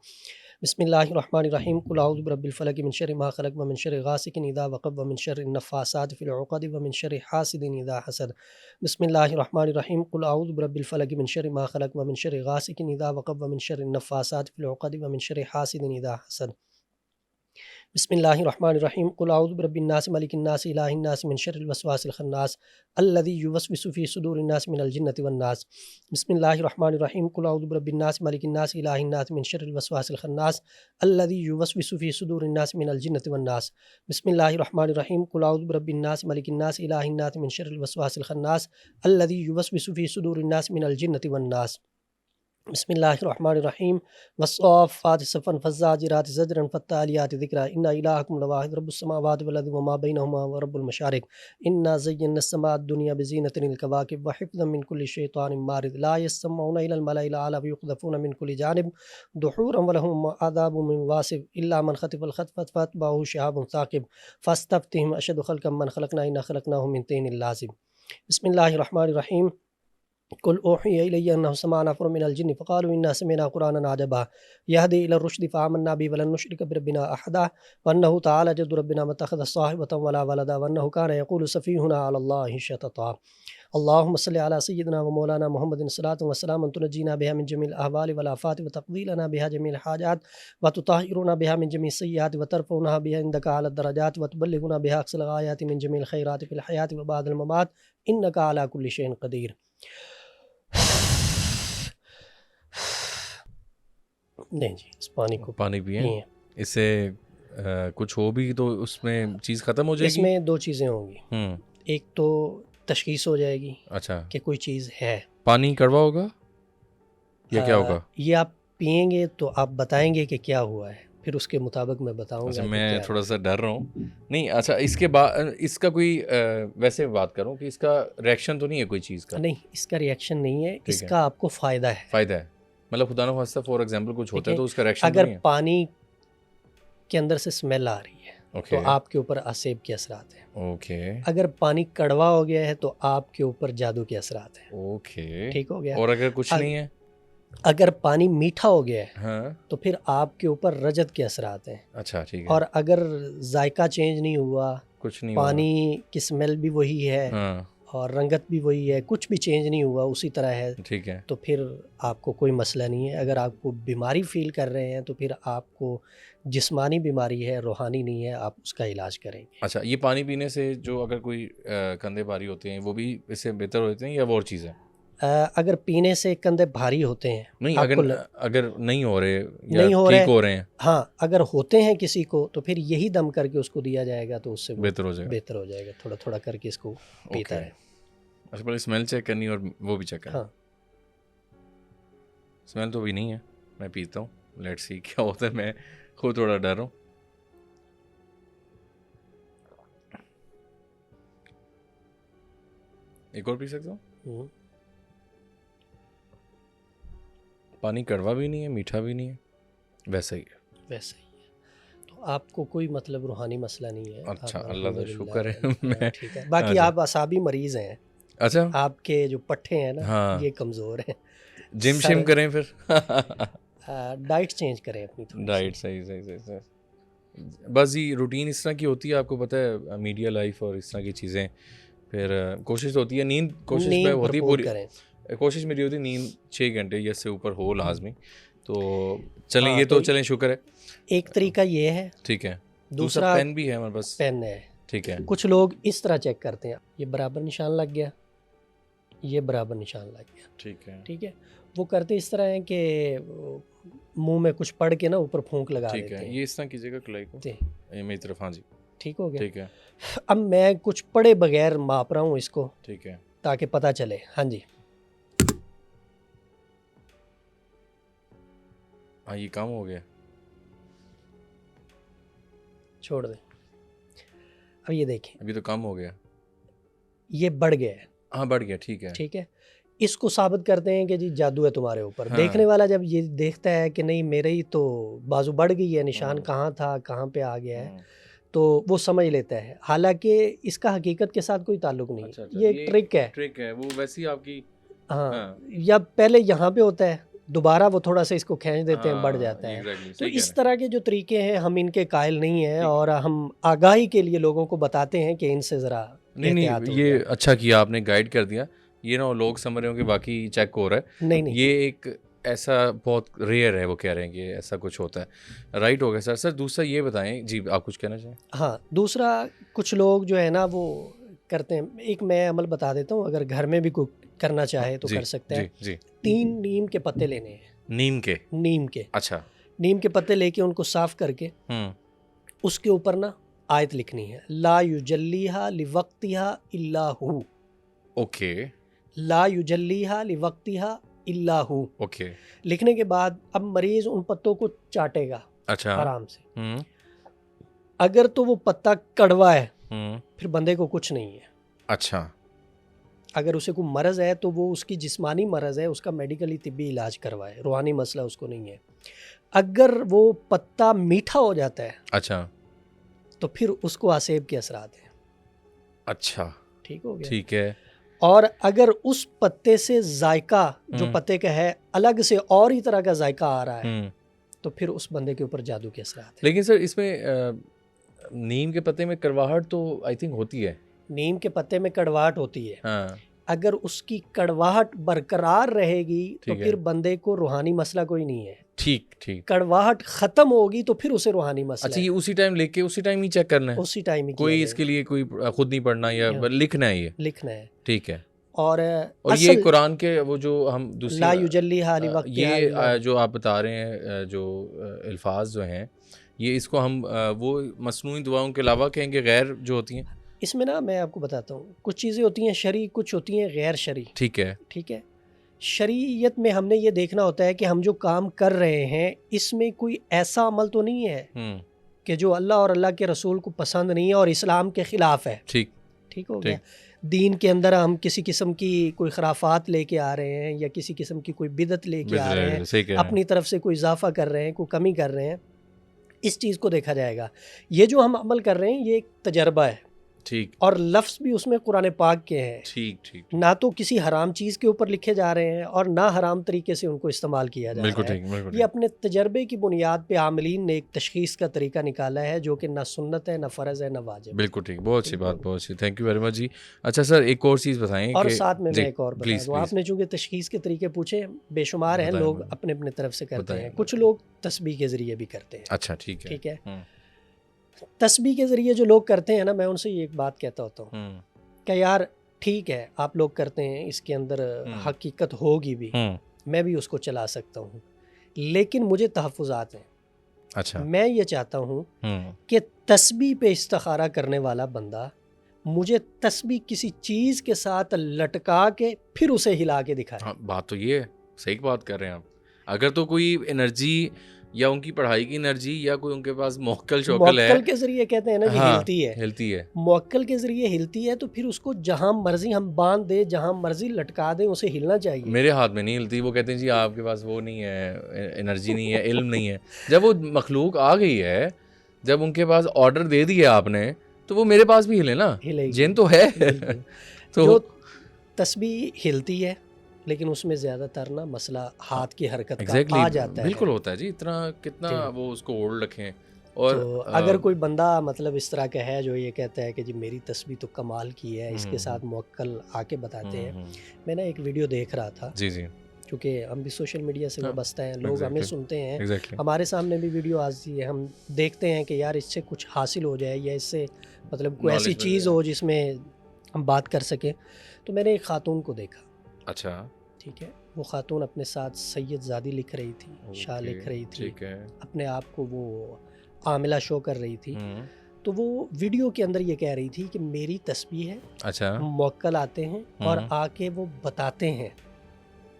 بسم اللہ الرحمن الرحیم. قل اعوذ برب الفلق من شر ما خلق ومن شر غاسق اذا وقب ومن شر النفاثات في العقد ومن شر حاسد اذا حسد. بسم اللہ الرحمن الرحیم. قل اعوذ برب الفلق من شر ما خلق ومن شر غاسق اذا وقب ومن شر النفاثات في العقد ومن شر حاسد اذا حسد. بسم اللہ الرحمن الرحیم. قل اعوذ برب الناس ملک الناس الہ الناس من شر الوسواس الخناس الذی یوسوس فی صدور الناس من الجنۃ والناس. بسم اللہ الرحمن الرحیم. قل اعوذ برب الناس ملک الناس الہ الناس من شر الوسواس الخناس الذی یوسوس فی صدور الناس من الجنۃ والناس. بسم اللہ الرحمن الرحیم. قل اعوذ برب الناس ملک الناس الہ الناس من شر الوسواس الخناس الذی یوسوس فی صدور الناس من الجنۃ والناس. بسم اللہ الرحمن الرحیم. والصافات صفا فالزاجرات زجرا فالتالیات ذکرا ان الہکم لواحد رب السماوات والارض وما بینہما ورب المشارق. انا زینا السماء الدنیا بزینۃ الکواکب وحفظا من کل شیطان مارد لا یسمعون الی الملأ الاعلی ویقذفون من کل جانب دحورا ولهم عذاب من واصب الا من خطف الخطفة فاتبعه شهاب ثاقب فاستفتهم اشد خلقا من خلقنا انا خلقناهم من طین لازب. بسم اللہ الرحمن الرحیم. قل اوحی الی انہ سمع نفر من الجن فقالوا انا سمعنا قرانا عجبا یہدی الی الرشد فآمنا به ولن نشرک بربنا احدا وانہ تعالی جد ربنا ما اتخذ صاحبة ولا ولدا وانہ کان یقول سفیہنا علی اللہ شططا. اللہم صلی علی سیدنا و مولانا محمد صلاۃ وسلام تنجینا بها من جمیع الاحوال والآفات وتقضی لنا بها جمیع الحاجات وتطہرنا بها من جمیع السیئات وترفعنا بها عندک اعلی الدرجات وتبلغنا بها اقصى الغایات من جمیع الخیرات في الحیاة وبعد الممات انک علی کل شیء قدیر. نہیں جی اس پانی کو پانی پئیں, اس سے کچھ ہو بھی تو اس میں چیز ختم ہو جائے اس گی. میں دو چیزیں ہوں گی. ایک تو تشخیص ہو جائے گی اچھا کہ کوئی چیز ہے. پانی کڑوا ہوگا یا کیا ہوگا؟ یہ آپ پئیں گے تو آپ بتائیں گے کہ کیا ہوا ہے, پھر اس کے مطابق میں بتاؤں اچھا گا. میں تھوڑا سا ڈر رہا ہوں. نہیں اچھا اس کے بعد اس کا کوئی ویسے بات کروں کہ اس کا ریئیکشن تو نہیں ہے کوئی چیز کا؟ نہیں اس کا ریئیکشن نہیں ہے, اس کا آپ کو فائدہ ہے. فائدہ ہے مطلب خدا نخواستہ فار ایگزامپل کچھ ہوتا ہے تو اس کا ریئیکشن اگر نہیں ہے. پانی کے اندر سے اسمیل آ رہی ہے تو اوکے آپ کے اوپر اسیب کے اثرات ہیں. اوکے اگر پانی کڑوا ہو گیا ہے تو آپ کے اوپر جادو کے اثرات ہیں. اوکے ٹھیک ہو گیا. اور اگر کچھ نہیں ہے اگر پانی میٹھا ہو گیا ہے ہاں تو پھر آپ کے اوپر رجت کے اثرات ہیں. اچھا ٹھیک ہے. اور اگر ذائقہ چینج نہیں ہوا, کچھ نہیں پانی کی اسمیل بھی وہی ہے ہاں اور رنگت بھی وہی ہے, کچھ بھی چینج نہیں ہوا اسی طرح ہے, ٹھیک ہے تو پھر آپ کو کوئی مسئلہ نہیں ہے. اگر آپ کو بیماری فیل کر رہے ہیں تو پھر آپ کو جسمانی بیماری ہے, روحانی نہیں ہے, آپ اس کا علاج کریں گے. اچھا یہ پانی پینے سے جو اگر کوئی کندھے بھاری ہوتے ہیں وہ بھی اس سے بہتر ہوتے ہیں یا وہ اور چیز ہے؟ اگر پینے سے کندھے بھاری ہوتے ہیں نہیں، آپ کو اگر نہیں ہو رہے یا نہیں ہو ٹھیک رہے، ہو رہے ہیں ہاں اگر ہوتے ہیں کسی کو تو پھر یہی دم کر کے اس کو دیا جائے گا تو اس سے وہ بہتر ہو جائے گا. بہتر ہو جائے گا، تھوڑا تھوڑا کر کے اس کو پیتا اوکے. ہے. اچھا، پہلے اسمیل چیک کرنی اور وہ بھی چیک کرنا. ہاں اسمیل تو بھی نہیں ہے، میں پیتا ہوں. لیٹ سی کیا ہوتا ہے، میں خود تھوڑا ڈر ہوں. ایک اور پی سکتا ہوں. ہوں. پانی کڑوا بھی نہیں ہے، میٹھا بھی نہیں ہے، ویسا ہی ہے. ویسے ہی ہے. تو آپ کو کوئی مطلب روحانی مسئلہ نہیں ہے. اچھا، آپ اللہ کا الحمدللہ شکر ہے. میں ٹھیک ہے. باقی اچھا آپ اعصابی مریض ہیں، اچھا آپ کے جو پٹھے ہیں نا ہاں، یہ کمزور ہیں. جم شم کریں پھر. ڈائٹ چینج کریں اپنی تھوڑی سی. ڈائٹ صحیح صحیح صحیح صحیح. بس یہ روٹین اس طرح کی ہوتی ہے، آپ کو پتہ ہے میڈیا لائف اور اس طرح کی چیزیں. پھر کوشش ہوتی ہے نیند، کوشش میں ہوتی ہے بھرپور پوری، کریں. کوشش میری ہوتی ہے نیند 6 گھنٹے یا اس سے اوپر ہو لازمی. تو چلیں ہاں یہ تو تو چلیں شکر ہے. ایک طریقہ یہ ہے. ٹھیک ہے. دوسرا پین بھی ہے ہمارے پاس. پین ہے. ٹھیک ہے. کچھ لوگ اس طرح چیک کرتے ہیں، یہ برابر نشان لگ گیا، یہ برابر نشان لگ گیا. ٹھیک ہے. ٹھیک ہے. وہ کرتے اس طرح ہیں کہ منہ میں کچھ پڑھ کے نا اوپر پھونک لگا ٹھیک دیتے ہے، ہیں. یہ اس طرح کیجیے گا کلائی کو. یہ میری طرف. ہاں جی ٹھیک ہو گیا. ٹھیک ہے. اب میں کچھ پڑھے بغیر ماپ رہا ہوں اس کو، ٹھیک ہے. تاکہ پتہ چلے. ہاں جی ہاں یہ کام ہو گیا. چھوڑ دیں. اب یہ دیکھیں، ابھی تو کم ہو گیا. یہ بڑھ گیا ہے. ہاں بڑھ گیا. ٹھیک ہے. ٹھیک ہے. اس کو ثابت کرتے ہیں کہ جی جادو ہے تمہارے اوپر. ہاں. دیکھنے والا جب یہ دیکھتا ہے کہ نہیں میرے ہی تو بازو بڑھ گئی ہے، نشان ہاں. کہاں تھا کہاں پہ آ گیا ہے، ہاں. تو وہ سمجھ لیتا ہے. حالانکہ اس کا حقیقت کے ساتھ کوئی تعلق نہیں. اچھا اچھا، یہ ایک ٹرک ہے. ٹرک ہے وہ ویسی آپ کی. ہاں یا پہلے یہاں پہ ہوتا ہے، دوبارہ وہ تھوڑا سا اس کو کھینچ دیتے ہیں، بڑھ جاتا ہے. تو اس طرح کے جو طریقے ہیں ہم ان کے قائل نہیں ہیں، اور ہم آگاہی کے لیے لوگوں کو بتاتے ہیں کہ ان سے ذرا نہیں یہ اچھا کیا آپ نے گائیڈ کر دیا. یہ نہ لوگ سمجھ رہے ہوں کہ باقی چیک ہو رہا ہے. نہیں یہ ایک ایسا بہت ریئر ہے، وہ کہہ رہے ہیں کہ ایسا کچھ ہوتا ہے. رائٹ ہو گیا سر. سر دوسرا یہ بتائیں. جی آپ کچھ کہنا چاہیں؟ ہاں دوسرا کچھ لوگ جو ہے نا وہ کرتے ہیں. ایک میں عمل بتا دیتا ہوں، اگر گھر میں بھی کوئی کرنا چاہے تو کر سکتا ہے. جی 3 نیم کے پتے لینے ہیں. نیم کے. اچھا. نیم کے پتے لے کے ان کو صاف کر کے اس کے اوپر نا آیت لکھنی ہے، لا یجلیہا لوقتہا الا ہو. اوکے. لا یجلیہا لوقتہا الا ہو. اوکے. لکھنے کے بعد اب مریض ان پتوں کو چاٹے گا. اچھا. آرام سے. اگر تو وہ پتا کڑوا ہے پھر بندے کو کچھ نہیں ہے. اچھا. اگر اسے کوئی مرض ہے تو وہ اس کی جسمانی مرض ہے، اس کا میڈیکلی طبی علاج کروائے، روحانی مسئلہ اس کو نہیں ہے. اگر وہ پتا میٹھا ہو جاتا ہے اچھا تو پھر اس کو آسیب کے اثرات ہیں. اچھا ٹھیک ہو گیا. ٹھیک ہے. اور اگر اس پتے سے ذائقہ جو پتے کا ہے الگ سے اور ہی طرح کا ذائقہ آ رہا ہے تو پھر اس بندے کے اوپر جادو کے اثرات ہیں. لیکن سر اس میں نیم کے پتے میں کڑواہٹ تو آئی تھنک ہوتی ہے. نیم کے پتے میں کڑواہٹ ہوتی ہے. ہاں. اگر اس کی کڑواہٹ برقرار رہے گی تو پھر بندے کو روحانی مسئلہ کوئی نہیں ہے. ٹھیک ٹھیک. کڑواہٹ ختم ہوگی تو پھر اسے روحانی مسئلہ. اچھا یہ اسی ٹائم لے کے اسی ٹائم ہی چیک کرنا ہے؟ اسی ٹائم ہی. کوئی اس کے لیے کوئی خود نہیں پڑھنا یا لکھنا ہے؟ یہ لکھنا ہے. ٹھیک ہے. اور یہ قرآن کے وہ جو ہم دوسری لا یجلیہا لوقتہا، یہ جو آپ بتا رہے ہیں جو الفاظ جو ہیں یہ اس کو ہم وہ مصنوعی دعاؤں کے علاوہ کہیں گے غیر جو ہوتی ہیں؟ اس میں نا میں آپ کو بتاتا ہوں، کچھ چیزیں ہوتی ہیں شرعی، کچھ ہوتی ہیں غیر شرعی. ٹھیک ہے. ٹھیک ہے. شریعت میں ہم نے یہ دیکھنا ہوتا ہے کہ ہم جو کام کر رہے ہیں اس میں کوئی ایسا عمل تو نہیں ہے کہ جو اللہ اور اللہ کے رسول کو پسند نہیں ہے اور اسلام کے خلاف ہے. ٹھیک ہو گیا. دین کے اندر ہم کسی قسم کی کوئی خرافات لے کے آ رہے ہیں یا کسی قسم کی کوئی بدعت لے کے آ رہے ہیں، اپنی طرف سے کوئی اضافہ کر رہے ہیں، کوئی کمی کر رہے ہیں، اس چیز کو دیکھا جائے گا. یہ جو ہم عمل کر رہے ہیں یہ ایک تجربہ ہے. ٹھیک. اور لفظ بھی اس میں قرآن پاک کے ہیں. ٹھیک ٹھیک. نہ تو کسی حرام چیز کے اوپر لکھے جا رہے ہیں اور نہ حرام طریقے سے ان کو استعمال کیا جا رہا ہے. یہ اپنے تجربے کی بنیاد پہ عاملین نے ایک تشخیص کا طریقہ نکالا ہے جو کہ نہ سنت ہے، نہ فرض ہے، نہ واجب. بالکل ٹھیک. بہت اچھی بات، بہت اچھی. تھینک یو ویری مچ جی. اچھا سر ایک اور چیز بتائیں. اور ساتھ میں ایک اور بتا دوں، آپ نے چونکہ تشخیص کے طریقے پوچھے، بے شمار ہیں لوگ اپنے اپنے طرف سے کرتے ہیں. کچھ لوگ تسبیح کے ذریعے بھی کرتے ہیں. اچھا ٹھیک ہے. ٹھیک ہے. تسبیح کے ذریعے جو لوگ کرتے ہیں نا، میں ان سے یہ ایک بات کہتا ہوتا ہوں کہ یار ٹھیک ہے آپ لوگ کرتے ہیں، اس کے اندر حقیقت ہوگی بھی، میں بھی اس کو چلا سکتا ہوں، لیکن مجھے تحفظات ہیں. اچھا. میں یہ چاہتا ہوں کہ تسبیح پہ استخارہ کرنے والا بندہ مجھے تسبیح کسی چیز کے ساتھ لٹکا کے پھر اسے ہلا کے دکھائے. بات تو یہ ہے، صحیح بات کر رہے ہیں آپ. اگر تو کوئی انرجی یا ان کی پڑھائی کی انرجی یا کوئی ان کے پاس موکل شوکل ہے، موکل کے ذریعے کہتے ہیں نا جی، ہلتی ہے، موکل کے ذریعے ہلتی ہے، تو پھر اس کو جہاں مرضی ہم باندھ دیں، جہاں مرضی لٹکا دیں، اسے ہلنا چاہیے. میرے ہاتھ میں نہیں ہلتی. وہ کہتے ہیں جی آپ کے پاس وہ نہیں ہے، انرجی نہیں ہے، علم نہیں ہے. جب وہ مخلوق آ گئی ہے، جب ان کے پاس آرڈر دے دیا آپ نے، تو وہ میرے پاس بھی ہلے نا. جن تو ہے. تو جو تسبیح ہلتی ہے لیکن اس میں زیادہ تر نا مسئلہ ہاتھ کی حرکت کا آ جاتا ہے. بالکل ہوتا ہے جی. اتنا کتنا وہ اس کو ہولڈ رکھیں. اور تو اگر کوئی بندہ مطلب اس طرح کا ہے جو یہ کہتا ہے کہ جی میری تسبیح تو کمال کی ہے، اس کے ساتھ موکل آ کے بتاتے ہیں. میں نے ایک ویڈیو دیکھ رہا تھا، جی جی، کیونکہ ہم بھی سوشل میڈیا سے وابستہ ہیں، لوگ ہمیں سنتے ہیں، ہمارے سامنے بھی ویڈیو آتی ہے، ہم دیکھتے ہیں کہ یار اس سے کچھ حاصل ہو جائے یا اس سے مطلب کوئی ایسی چیز ہو جس میں ہم بات کر سکیں. تو میں نے ایک خاتون کو دیکھا. اچھا. ٹھیک ہے. وہ خاتون اپنے ساتھ سید زادی لکھ رہی تھی، شاہ لکھ رہی تھی، اپنے آپ کو وہ عاملہ شو کر رہی تھی. تو وہ ویڈیو کے اندر یہ کہہ رہی تھی کہ میری تسبیح ہے. اچھا. موکل آتے ہیں اور آ کے وہ بتاتے ہیں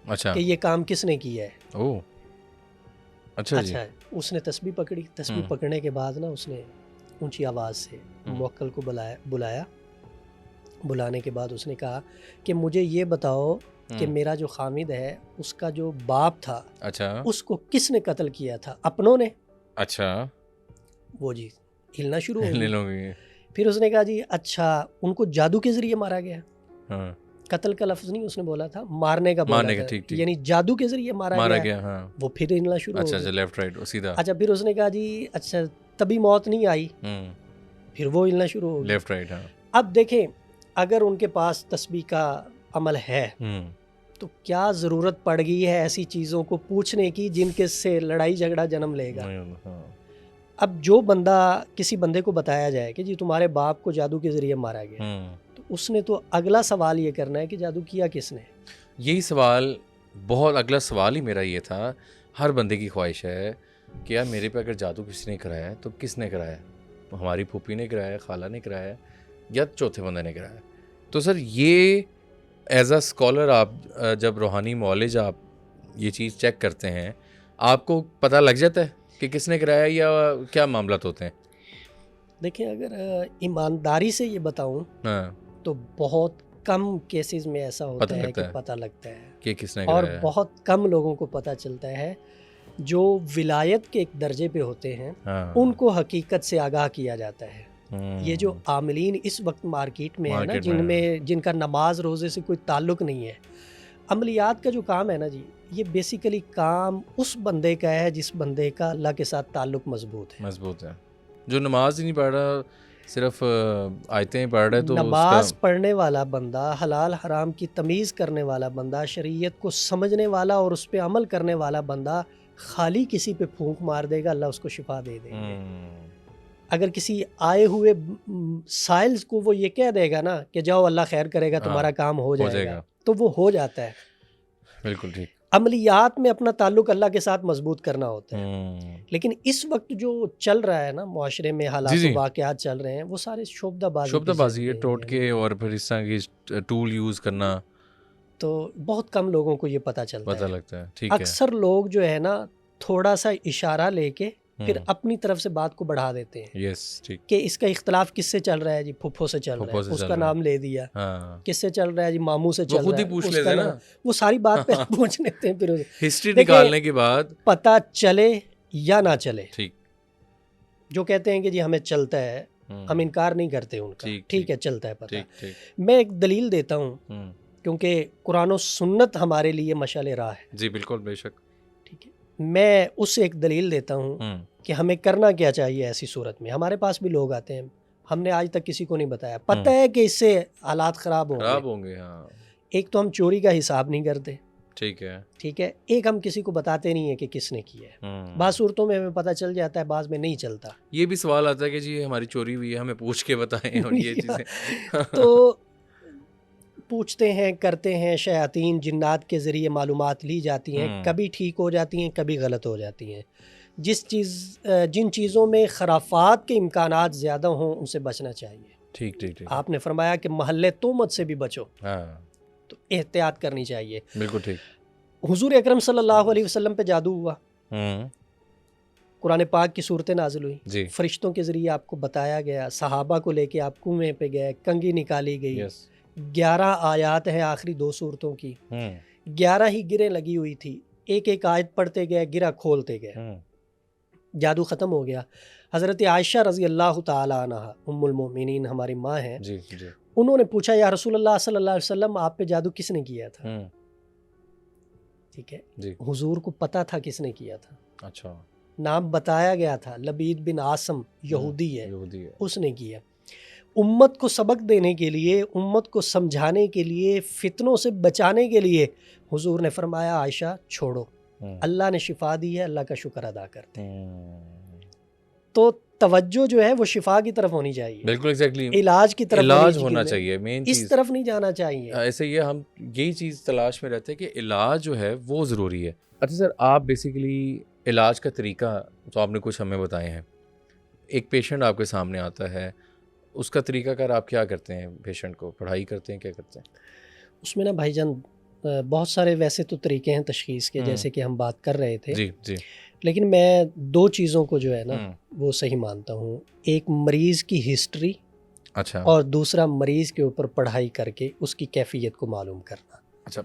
کہ یہ کام کس نے کیا ہے. اچھا. اس نے تسبیح پکڑی. تسبیح پکڑنے کے بعد نا اس نے اونچی آواز سے موکل کو بلایا. بلانے کے بعد اس نے کہا کہ مجھے یہ بتاؤ کہ میرا جو خامد ہے اس کا جو باپ تھا، اچھا، اس کو کس نے قتل کیا تھا؟ اپنوں نے. اچھا. وہ جی ہلنا شروع ہو گئی. پھر اس نے کہا جی اچھا ان کو جادو کے ذریعے مارا گیا. قتل کا لفظ نہیں اس نے بولا تھا، مارنے کا بولا تھا، یعنی جادو کے ذریعے مارا گیا. وہ پھر ہلنا شروع ہو گیا. لیفٹ رائٹ سیدھا. اچھا پھر اس نے کہا جی اچھا تبھی موت نہیں آئی. پھر وہ ہلنا شروع ہو گیا. Left right. اب دیکھیں اگر ان کے پاس تسبیح کا عمل ہے تو کیا ضرورت پڑ گئی ہے ایسی چیزوں کو پوچھنے کی جن کے سے لڑائی جھگڑا جنم لے گا. اب جو بندہ کسی بندے کو بتایا جائے کہ جی تمہارے باپ کو جادو کے ذریعے مارا گیا، تو اس نے تو اگلا سوال یہ کرنا ہے کہ جادو کیا کس نے. یہی سوال بہت اگلا سوال ہی میرا یہ تھا. ہر بندے کی خواہش ہے کہ یار میرے پہ اگر جادو کسی نے کرایا تو کس نے کرایا؟ ہماری پھوپھی نے کرایا، خالہ نے کرایا یا چوتھے بندے نے کرایا؟ تو سر یہ ایز اے اسکالر آپ جب روحانی معالج آپ یہ چیز چیک کرتے ہیں، آپ کو پتہ لگ جاتا ہے کہ کس نے کرایا یا کیا معاملات ہوتے ہیں؟ دیکھیں اگر ایمانداری سے یہ بتاؤں تو بہت کم کیسز میں ایسا ہوتا ہے کہ پتہ لگتا ہے کہ کس نے اور کرایا. بہت کم لوگوں کو پتہ چلتا ہے جو ولایت کے ایک درجے پہ ہوتے ہیں ان کو حقیقت سے آگاہ کیا جاتا ہے. یہ جو عاملین اس وقت مارکیٹ میں ہے نا، جن کا نماز روزے سے کوئی تعلق نہیں ہے، عملیات کا جو کام ہے نا جی، یہ بیسیکلی کام اس بندے کا ہے جس بندے کا اللہ کے ساتھ تعلق مضبوط ہے. جو نماز ہی نہیں پڑھ رہا، صرف آیتیں پڑھ رہا ہے، تو نماز پڑھنے والا بندہ، حلال حرام کی تمیز کرنے والا بندہ، شریعت کو سمجھنے والا اور اس پہ عمل کرنے والا بندہ خالی کسی پہ پھونک مار دے گا، اللہ اس کو شفا دے دے گا. اگر کسی آئے ہوئے سائلز کو وہ یہ کہہ دے گا نا کہ جاؤ اللہ خیر کرے گا، تمہارا کام ہو جائے گا، تو وہ ہو جاتا ہے. بالکل ٹھیک. عملیات میں اپنا تعلق اللہ کے ساتھ مضبوط کرنا ہوتا ہے. لیکن اس وقت جو چل رہا ہے نا معاشرے میں، حالات و واقعات چل رہے ہیں، وہ سارے شعبدہ بازی ہے، ٹوٹکے اور پھر اس طرح کی ٹول یوز کرنا. تو بہت کم لوگوں کو یہ پتہ چلتا لگتا ہے. ٹھیک ہے. اکثر لوگ جو ہے نا تھوڑا سا اشارہ لے کے پھر اپنی طرف سے بات کو بڑھا دیتے ہیں. کہ اس کا اختلاف کس سے چل رہا ہے جی؟ پھپھو سے چل رہا ہے، اس کا نام لے دیا. کس سے چل رہا ہے جی؟ ماموں سے چل رہا ہے، پوچھ لیتے ہیں نا، وہ ساری بات پہ پوچھ لیتے ہیں. پھر ہسٹری نکالنے کے بعد پتہ چلے یا نہ چلے، جو کہتے ہیں کہ جی ہمیں چلتا ہے، ہم انکار نہیں کرتے ان کا. ٹھیک ہے، چلتا ہے پتہ. میں ایک دلیل دیتا ہوں کیونکہ قرآن و سنت ہمارے لیے مشعل راہ ہے. جی بالکل، بے شک. ٹھیک ہے، میں اس سے ایک دلیل دیتا ہوں کہ ہمیں کرنا کیا چاہیے ایسی صورت میں. ہمارے پاس بھی لوگ آتے ہیں، ہم نے آج تک کسی کو نہیں بتایا، پتہ ہے کہ اس سے حالات خراب ہوں گے. ایک تو ہم چوری کا حساب نہیں کرتے. ٹھیک ہے. ایک ہم کسی کو بتاتے نہیں ہیں کہ کس نے کیا ہے. بعض صورتوں میں ہمیں پتہ چل جاتا ہے، بعض میں نہیں چلتا. یہ بھی سوال آتا ہے کہ جی ہماری چوری ہوئی ہے، ہمیں پوچھ کے بتائیں. اور یہ چیزیں تو پوچھتے ہیں کرتے ہیں، شیاطین جنات کے ذریعے معلومات لی جاتی ہیں، کبھی ٹھیک ہو جاتی ہیں کبھی غلط ہو جاتی ہیں. جن چیزوں میں خرافات کے امکانات زیادہ ہوں ان سے بچنا چاہیے. ٹھیک ٹھیک ٹھیک. آپ نے فرمایا کہ محلے تہمت سے بھی بچو، ہاں تو احتیاط کرنی چاہیے. بالکل ٹھیک. حضور اکرم صلی اللہ علیہ وسلم پہ جادو ہوا، قرآن پاک کی صورتیں نازل ہوئی، جی. فرشتوں کے ذریعے آپ کو بتایا گیا، صحابہ کو لے کے آپ کنویں پہ گئے، کنگھی نکالی گئی. 11 آیات ہیں آخری 2 صورتوں کی، 11 ہی گریں لگی ہوئی تھی، ایک ایک آیت پڑھتے گئے، گرہ کھولتے گئے، جادو ختم ہو گیا. حضرت عائشہ رضی اللہ تعالی عنہ ام المؤمنین ہماری ماں ہیں، جی جی. انہوں نے پوچھا یا رسول اللہ صلی اللہ علیہ وسلم آپ پہ جادو کس نے کیا تھا؟ ٹھیک ہے جی. حضور کو پتا تھا کس نے کیا تھا. اچھا. نام بتایا گیا تھا، لبید بن عاصم یہودی ہے، یہودی ہے. اس نے کیا. امت کو سبق دینے کے لیے، امت کو سمجھانے کے لیے، فتنوں سے بچانے کے لیے حضور نے فرمایا عائشہ چھوڑو، اللہ نے شفا دی ہے، اللہ کا شکر ادا کرتے ہیں. تو توجہ جو ہے وہ شفا کی طرف ہونی چاہیے. بالکل ایگزیکٹلی. علاج کی طرف علاج ہونا چاہیے مین چیز، اس طرف نہیں جانا چاہیے. ایسے یہ ہم یہی چیز تلاش میں رہتے ہیں کہ علاج جو ہے وہ ضروری ہے. اچھا سر، آپ بیسیکلی علاج کا طریقہ تو آپ نے کچھ ہمیں بتائے ہیں. ایک پیشنٹ آپ کے سامنے آتا ہے، اس کا طریقہ کار آپ کیا کرتے ہیں؟ پیشنٹ کو پڑھائی کرتے ہیں، کیا کرتے ہیں اس میں نا بھائی جان؟ بہت سارے ویسے تو طریقے ہیں تشخیص کے، جیسے کہ ہم بات کر رہے تھے. جی جی. لیکن میں 2 چیزوں کو جو ہے نا وہ صحیح مانتا ہوں. ایک مریض کی ہسٹری، اچھا، اور دوسرا مریض کے اوپر پڑھائی کر کے اس کی کیفیت کو معلوم کرنا. اچھا.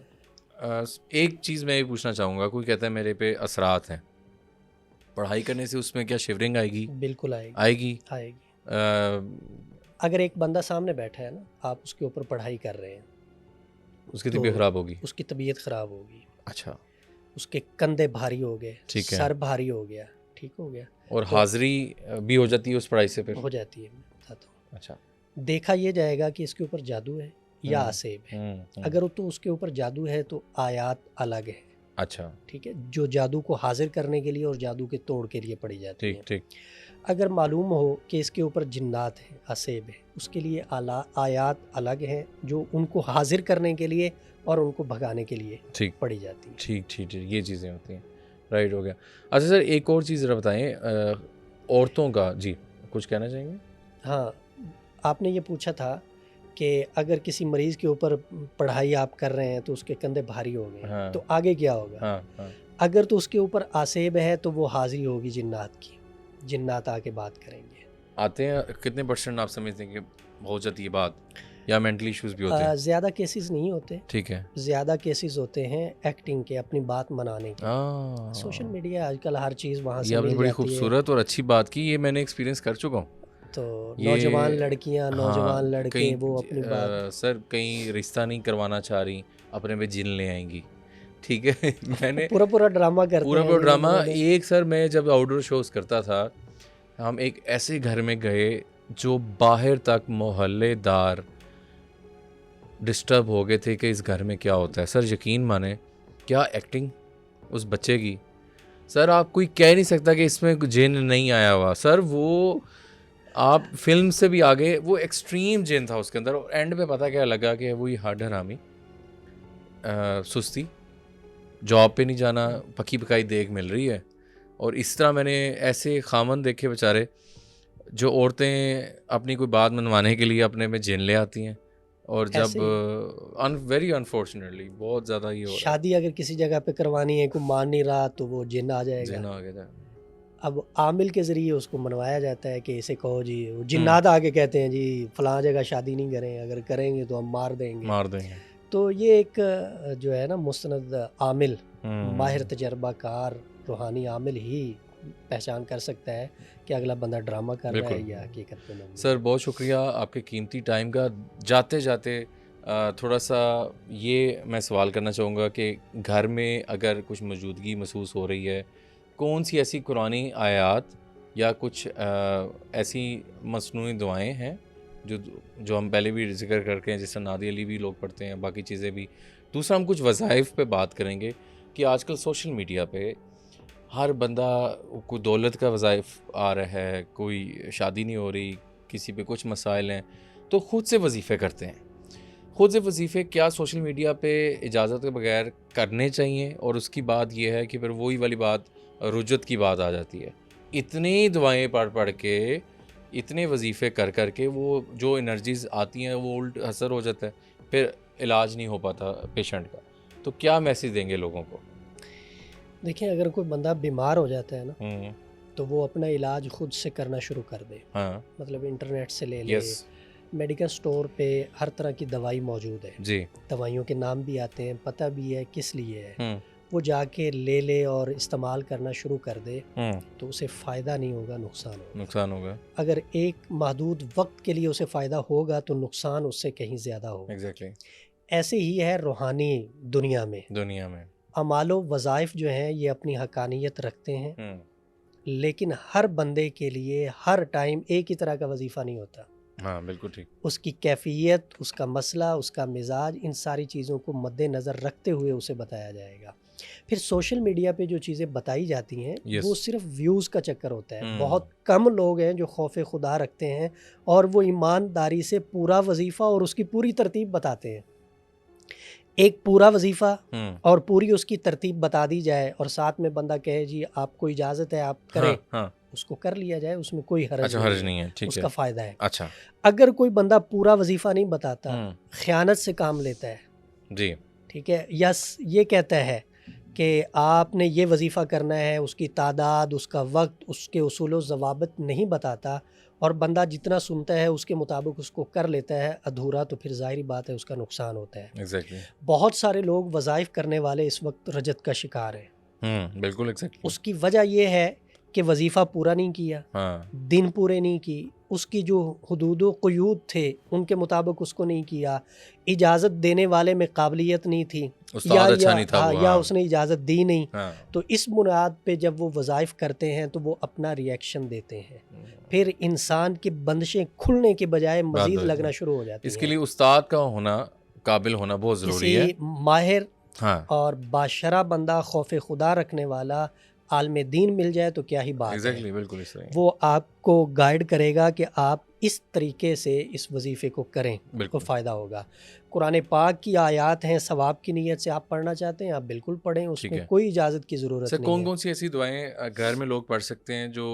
ایک چیز میں یہ پوچھنا چاہوں گا، کوئی کہتا ہے میرے پہ اثرات ہیں، پڑھائی کرنے سے اس میں کیا شیورنگ آئے گی؟ بالکل آئے گی. اگر ایک بندہ سامنے بیٹھا ہے نا، آپ اس کے اوپر پڑھائی کر رہے ہیں، اس کی طبیعت خراب ہوگی. اس کی طبیعت خراب ہوگی. اچھا. اس کے کندھے بھاری ہو گئے، ٹھیک ہے، سر بھاری ہو گیا، ٹھیک ہو گیا، اور حاضری بھی ہو جاتی ہے اس پڑھائی سے، پھر ہو جاتی ہے. میں بتاتا ہوں. اچھا. دیکھا یہ جائے گا کہ اس کے اوپر جادو ہے یا اسیب ہے. اگر تو اس کے اوپر جادو ہے تو آیات الگ ہے. اچھا. ٹھیک ہے، جو جادو کو حاضر کرنے کے لیے اور جادو کے توڑ کے لیے پڑھی جاتی ہے. ٹھیک ٹھیک. اگر معلوم ہو کہ اس کے اوپر جنات ہیں، اسیب ہے، اس کے لیے آیات الگ ہیں جو ان کو حاضر کرنے کے لیے اور ان کو بھگانے کے لیے پڑھی جاتی ہیں. ٹھیک ٹھیک ٹھیک، یہ چیزیں ہوتی ہیں. رائٹ، ہو گیا. اچھا سر، ایک اور چیز ذرا بتائیں، عورتوں کا. جی، کچھ کہنا چاہیں گے؟ ہاں، آپ نے یہ پوچھا تھا کہ اگر کسی مریض کے اوپر پڑھائی آپ کر رہے ہیں تو اس کے کندھے بھاری ہو گئے، تو آگے کیا ہوگا؟ اگر تو اس کے اوپر آسیب ہے تو وہ حاضری ہوگی جنات کی، جنات آ کے بات کریں گے. آتے ہیں کتنے % آپ سمجھتے ہیں کہ ہو جاتی ہے بات، یا مینٹلی ایشوز بھی ہوتے ہیں؟ زیادہ کیسز نہیں ہوتے. ٹھیک ہے. زیادہ کیسز ہوتے ہیں ایکٹنگ کے، اپنی بات منانے کے. سوشل میڈیا آج کل ہر چیز وہاں سے مل جاتی ہے. بڑی خوبصورت اور اچھی بات کی، یہ میں نے ایکسپیرینس کر چکا ہوں. تو نوجوان لڑکیاں، نوجوان لڑکے وہ اپنی بات سر کہیں رشتہ نہیں کروانا چاہ رہی، اپنے پہ جن لے آئیں گی. ٹھیک ہے. میں نے پورا ڈرامہ کرتے ہیں، پورا ڈرامہ. ایک سر میں جب آؤٹ ڈور شوز کرتا تھا، ہم ایک ایسے گھر میں گئے جو باہر تک محلے دار ڈسٹرب ہو گئے تھے کہ اس گھر میں کیا ہوتا ہے. سر یقین مانیں، کیا ایکٹنگ اس بچے کی. سر آپ کوئی کہہ نہیں سکتا کہ اس میں جن نہیں آیا ہوا. سر وہ آپ فلم سے بھی آگے، وہ ایکسٹریم جن تھا اس کے اندر. اور اینڈ پہ پتہ کیا لگا کہ وہی ہڈ حرامی، سستی، جاب پہ نہیں جانا، پکی پکائی دیکھ مل رہی ہے. اور اس طرح میں نے ایسے خامن دیکھے بیچارے، جو عورتیں اپنی کوئی بات منوانے کے لیے اپنے میں جن لے آتی ہیں، اور جب ویری انفارچونیٹلی بہت زیادہ ہی ہو رہا ہے. شادی اگر کسی جگہ پہ کروانی ہے، کوئی مان نہیں رہا تو وہ جن آ جائے گا. جن آ گیا. اب عامل کے ذریعے اس کو منوایا جاتا ہے کہ اسے کہو جی. جنات آگے کہتے ہیں جی فلاں جگہ شادی نہیں کریں، اگر کریں گے تو ہم مار دیں گے. تو یہ ایک جو ہے نا مستند عامل، ماہر تجربہ کار روحانی عامل ہی پہچان کر سکتا ہے کہ اگلا بندہ ڈرامہ کر رہا ہے یا حقیقت میں. سر بہت شکریہ آپ کے قیمتی ٹائم کا. جاتے جاتے تھوڑا سا یہ میں سوال کرنا چاہوں گا کہ گھر میں اگر کچھ موجودگی محسوس ہو رہی ہے، کون سی ایسی قرآنی آیات یا کچھ ایسی مصنوعی دعائیں ہیں جو ہم پہلے بھی ذکر کر کے ہیں، جس طرح نادی علی بھی لوگ پڑھتے ہیں، باقی چیزیں بھی. دوسرا ہم کچھ وظائف پہ بات کریں گے کہ آج کل سوشل میڈیا پہ ہر بندہ کوئی دولت کا وظائف آ رہا ہے، کوئی شادی نہیں ہو رہی، کسی پہ کچھ مسائل ہیں، تو خود سے وظیفے کرتے ہیں، خود سے وظیفے کیا سوشل میڈیا پہ اجازت کے بغیر کرنے چاہیے؟ اور اس کی بات یہ ہے کہ پھر وہی والی بات رجت کی بات آ جاتی ہے، اتنی دعائیں پڑھ کے اتنے وظیفے کر کے وہ جو انرجیز آتی ہیں وہ الٹ اثر ہو جاتا ہے، پھر علاج نہیں ہو پاتا پیشنٹ کا. تو کیا میسیج دیں گے لوگوں کو؟ دیکھیں اگر کوئی بندہ بیمار ہو جاتا ہے نا تو وہ اپنا علاج خود سے کرنا شروع کر دے. ہاں مطلب انٹرنیٹ سے لے لے، یس میڈیکل سٹور پہ ہر طرح کی دوائی موجود ہے، جی دوائیوں کے نام بھی آتے ہیں، پتہ بھی ہے کس لیے ہے، ہوں وہ جا کے لے لے اور استعمال کرنا شروع کر دے ہوں تو اسے فائدہ نہیں ہوگا، نقصان ہوگا. نقصان ہوگا. اگر ایک محدود وقت کے لیے اسے فائدہ ہوگا تو نقصان اس سے کہیں زیادہ ہوگا. ایگزیکٹلی ایسے ہی ہے روحانی دنیا میں. دنیا میں. اعمال و وظائف جو ہیں یہ اپنی حقانیت رکھتے ہیں، ہوں لیکن ہر بندے کے لیے ہر ٹائم ایک ہی طرح کا وظیفہ نہیں ہوتا. ہاں بالکل ٹھیک. اس کی کیفیت، اس کا مسئلہ، اس کا مزاج، ان ساری چیزوں کو مد نظر رکھتے ہوئے اسے بتایا جائے گا. پھر سوشل میڈیا پہ جو چیزیں بتائی جاتی ہیں Yes. وہ صرف ویوز کا چکر ہوتا ہے. Hmm. بہت کم لوگ ہیں جو خوف خدا رکھتے ہیں اور وہ ایمانداری سے پورا وظیفہ اور اس کی پوری ترتیب بتاتے ہیں. ایک پورا وظیفہ اور پوری اس کی ترتیب بتا دی جائے اور ساتھ میں بندہ کہے جی آپ کو اجازت ہے آپ کریں، ہاں اس کو کر لیا جائے، اس میں کوئی حرج اچھا حرج نہیں ہے. اس ٹھیک ہے. کا فائدہ ہے. اچھا اگر کوئی بندہ پورا وظیفہ نہیں بتاتا، خیانت سے کام لیتا ہے، جی ٹھیک ہے، یا یہ کہتا ہے کہ آپ نے یہ وظیفہ کرنا ہے، اس کی تعداد، اس کا وقت، اس کے اصول و ضوابط نہیں بتاتا اور بندہ جتنا سنتا ہے اس کے مطابق اس کو کر لیتا ہے ادھورا، تو پھر ظاہری بات ہے اس کا نقصان ہوتا ہے. ایگزیکٹلی. بہت سارے لوگ وظائف کرنے والے اس وقت رجت کا شکار ہیں. بالکل ایگزیکٹلی. اس کی وجہ یہ ہے کہ وظیفہ پورا نہیں کیا، ہاں دن پورے نہیں کی، اس کی جو حدود و قیود تھے ان کے مطابق اس کو نہیں کیا، اجازت دینے والے میں قابلیت نہیں تھی، استاد اچھا نہیں تھا وہ. یا اس نے اجازت دی نہیں. ہاں تو اس بنیاد پہ جب وہ وظائف کرتے ہیں تو وہ اپنا ریئیکشن دیتے ہیں، پھر انسان کی بندشیں کھلنے کے بجائے مزید لگنا شروع ہو جاتی ہیں. اس کے لیے استاد کا ہونا، قابل ہونا بہت ضروری ہے. کسی ماہر ہاں اور باشرہ بندہ، خوف خدا رکھنے والا عالم دین مل جائے تو کیا ہی بات ایگزیکٹلی ہے. بالکل اس طرح. وہ آپ کو گائیڈ کرے گا کہ آپ اس طریقے سے اس وظیفے کو کریں تو فائدہ ہوگا. قرآن پاک کی آیات ہیں، ثواب کی نیت سے آپ پڑھنا چاہتے ہیں آپ بالکل پڑھیں، اس میں کوئی اجازت کی ضرورت نہیں ہے. کون کون سی ایسی دعائیں گھر میں لوگ پڑھ سکتے ہیں جو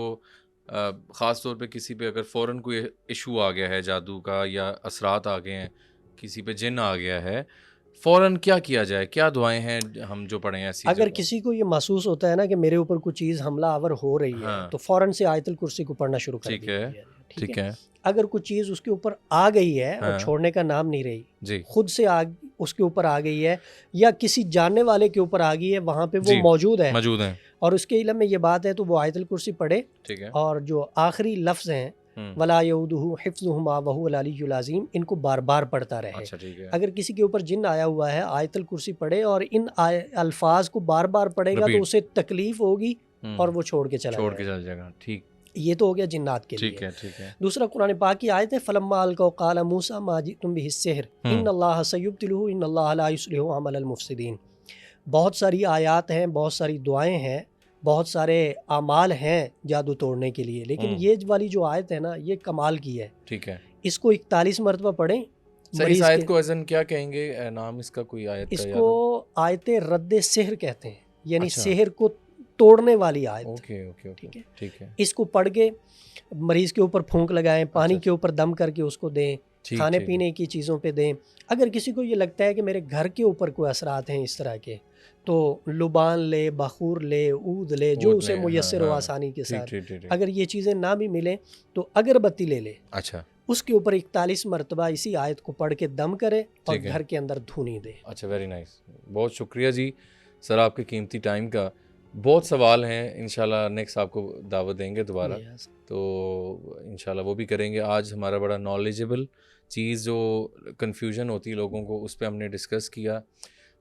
خاص طور پہ کسی پہ اگر فوراً کوئی ایشو آ گیا ہے جادو کا یا اثرات آ گئے ہیں، کسی پہ جن آ گیا ہے، فوراً کیا کیا جائے؟ کیا دعائیں ہیں ہم جو پڑھیں ایسی؟ اگر کسی کو یہ محسوس ہوتا ہے نا کہ میرے اوپر کوئی چیز حملہ آور ہو رہی ہے تو فوراً سے آیت الکرسی کو پڑھنا شروع کر دیجیے. ٹھیک ہے. اگر کوئی چیز اس کے اوپر آ گئی ہے اور چھوڑنے کا نام نہیں رہی، جی خود سے اس کے اوپر آ گئی ہے یا کسی جاننے والے کے اوپر آ گئی ہے، وہاں پہ وہ موجود ہے اور اس کے علم میں یہ بات ہے تو وہ آیت الکرسی پڑھے. ٹھیک ہے. اور جو آخری لفظ ہیں وَلَا يَؤُودُهُ حِفْظُهُمَا وَهُوَ الْعَلِيُّ الْعَظِيمُ، ان کو بار بار پڑھتا رہے. اگر کسی کے اوپر جن آیا ہوا ہے آیت الکرسی پڑھے اور ان الفاظ کو بار بار پڑھے گا تو اسے تکلیف ہوگی اور وہ چھوڑ کے چلا جائے گا. ٹھیک. یہ تو ہو گیا جنات کے لیے. ٹھیک ہے. دوسرا قرآن پاک کی آیت ہے فَلَمَّا أَلْقَوْا قَالَ مُوسَىٰ مَا جِئْتُمْ بِهِ السِّحْرُ إِنَّ اللَّهَ سَيُبْطِلُهُ إِنَّ اللَّهَ لَا يُصْلِحُ عَمَلَ الْمُفْسِدِينَ. بہت ساری آیات ہیں، بہت ساری دعائیں ہیں، بہت سارے اعمال ہیں جادو توڑنے کے لیے، لیکن یہ والی جو آیت ہے نا یہ کمال کی ہے. ٹھیک ہے. اس کو 41 مرتبہ پڑھیں. اس آیت کو اذن کیا کہیں گے؟ نام اس کا کوئی آیت کا؟ اس کو آیت رد سحر کہتے ہیں، یعنی سحر کو توڑنے والی آیت. ٹھیک ہے. اس کو پڑھ کے مریض کے اوپر پھونک لگائیں، پانی کے اوپر دم کر کے اس کو دیں، کھانے پینے کی چیزوں پہ دیں. اگر کسی کو یہ لگتا ہے کہ میرے گھر کے اوپر کوئی اثرات ہیں اس طرح کے، تو لبان لے، بخور لے، عود لے، جو اسے میسر ہو آسانی کے ساتھ. اگر یہ چیزیں نہ بھی ملیں تو اگربتی لے لے. اچھا. اس کے اوپر 41 مرتبہ اسی آیت کو پڑھ کے دم کرے اور گھر کے اندر دھونی دے. اچھا ویری نائس. بہت شکریہ جی سر آپ کے قیمتی ٹائم کا. بہت سوال ہیں، انشاءاللہ نیکسٹ آپ کو دعوت دیں گے دوبارہ، تو انشاءاللہ وہ بھی کریں گے. آج ہمارا بڑا نالجبل چیز جو کنفیوژن ہوتی ہے لوگوں کو، اس پہ ہم نے ڈسکس کیا.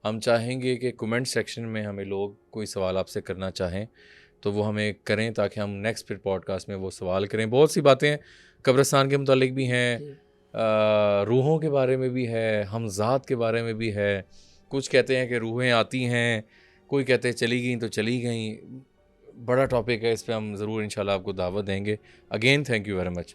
ہم چاہیں گے کہ کمنٹ سیکشن میں ہمیں لوگ کوئی سوال آپ سے کرنا چاہیں تو وہ ہمیں کریں تاکہ ہم نیکسٹ پھر پوڈ کاسٹ میں وہ سوال کریں. بہت سی باتیں قبرستان کے متعلق بھی ہیں، روحوں کے بارے میں بھی ہے، حمزات کے بارے میں بھی ہے. کچھ کہتے ہیں کہ روحیں آتی ہیں، کوئی کہتے ہیں چلی گئیں تو چلی گئیں. بڑا ٹاپک ہے، اس پہ ہم ضرور انشاءاللہ آپ کو دعوت دیں گے. Again thank you very much.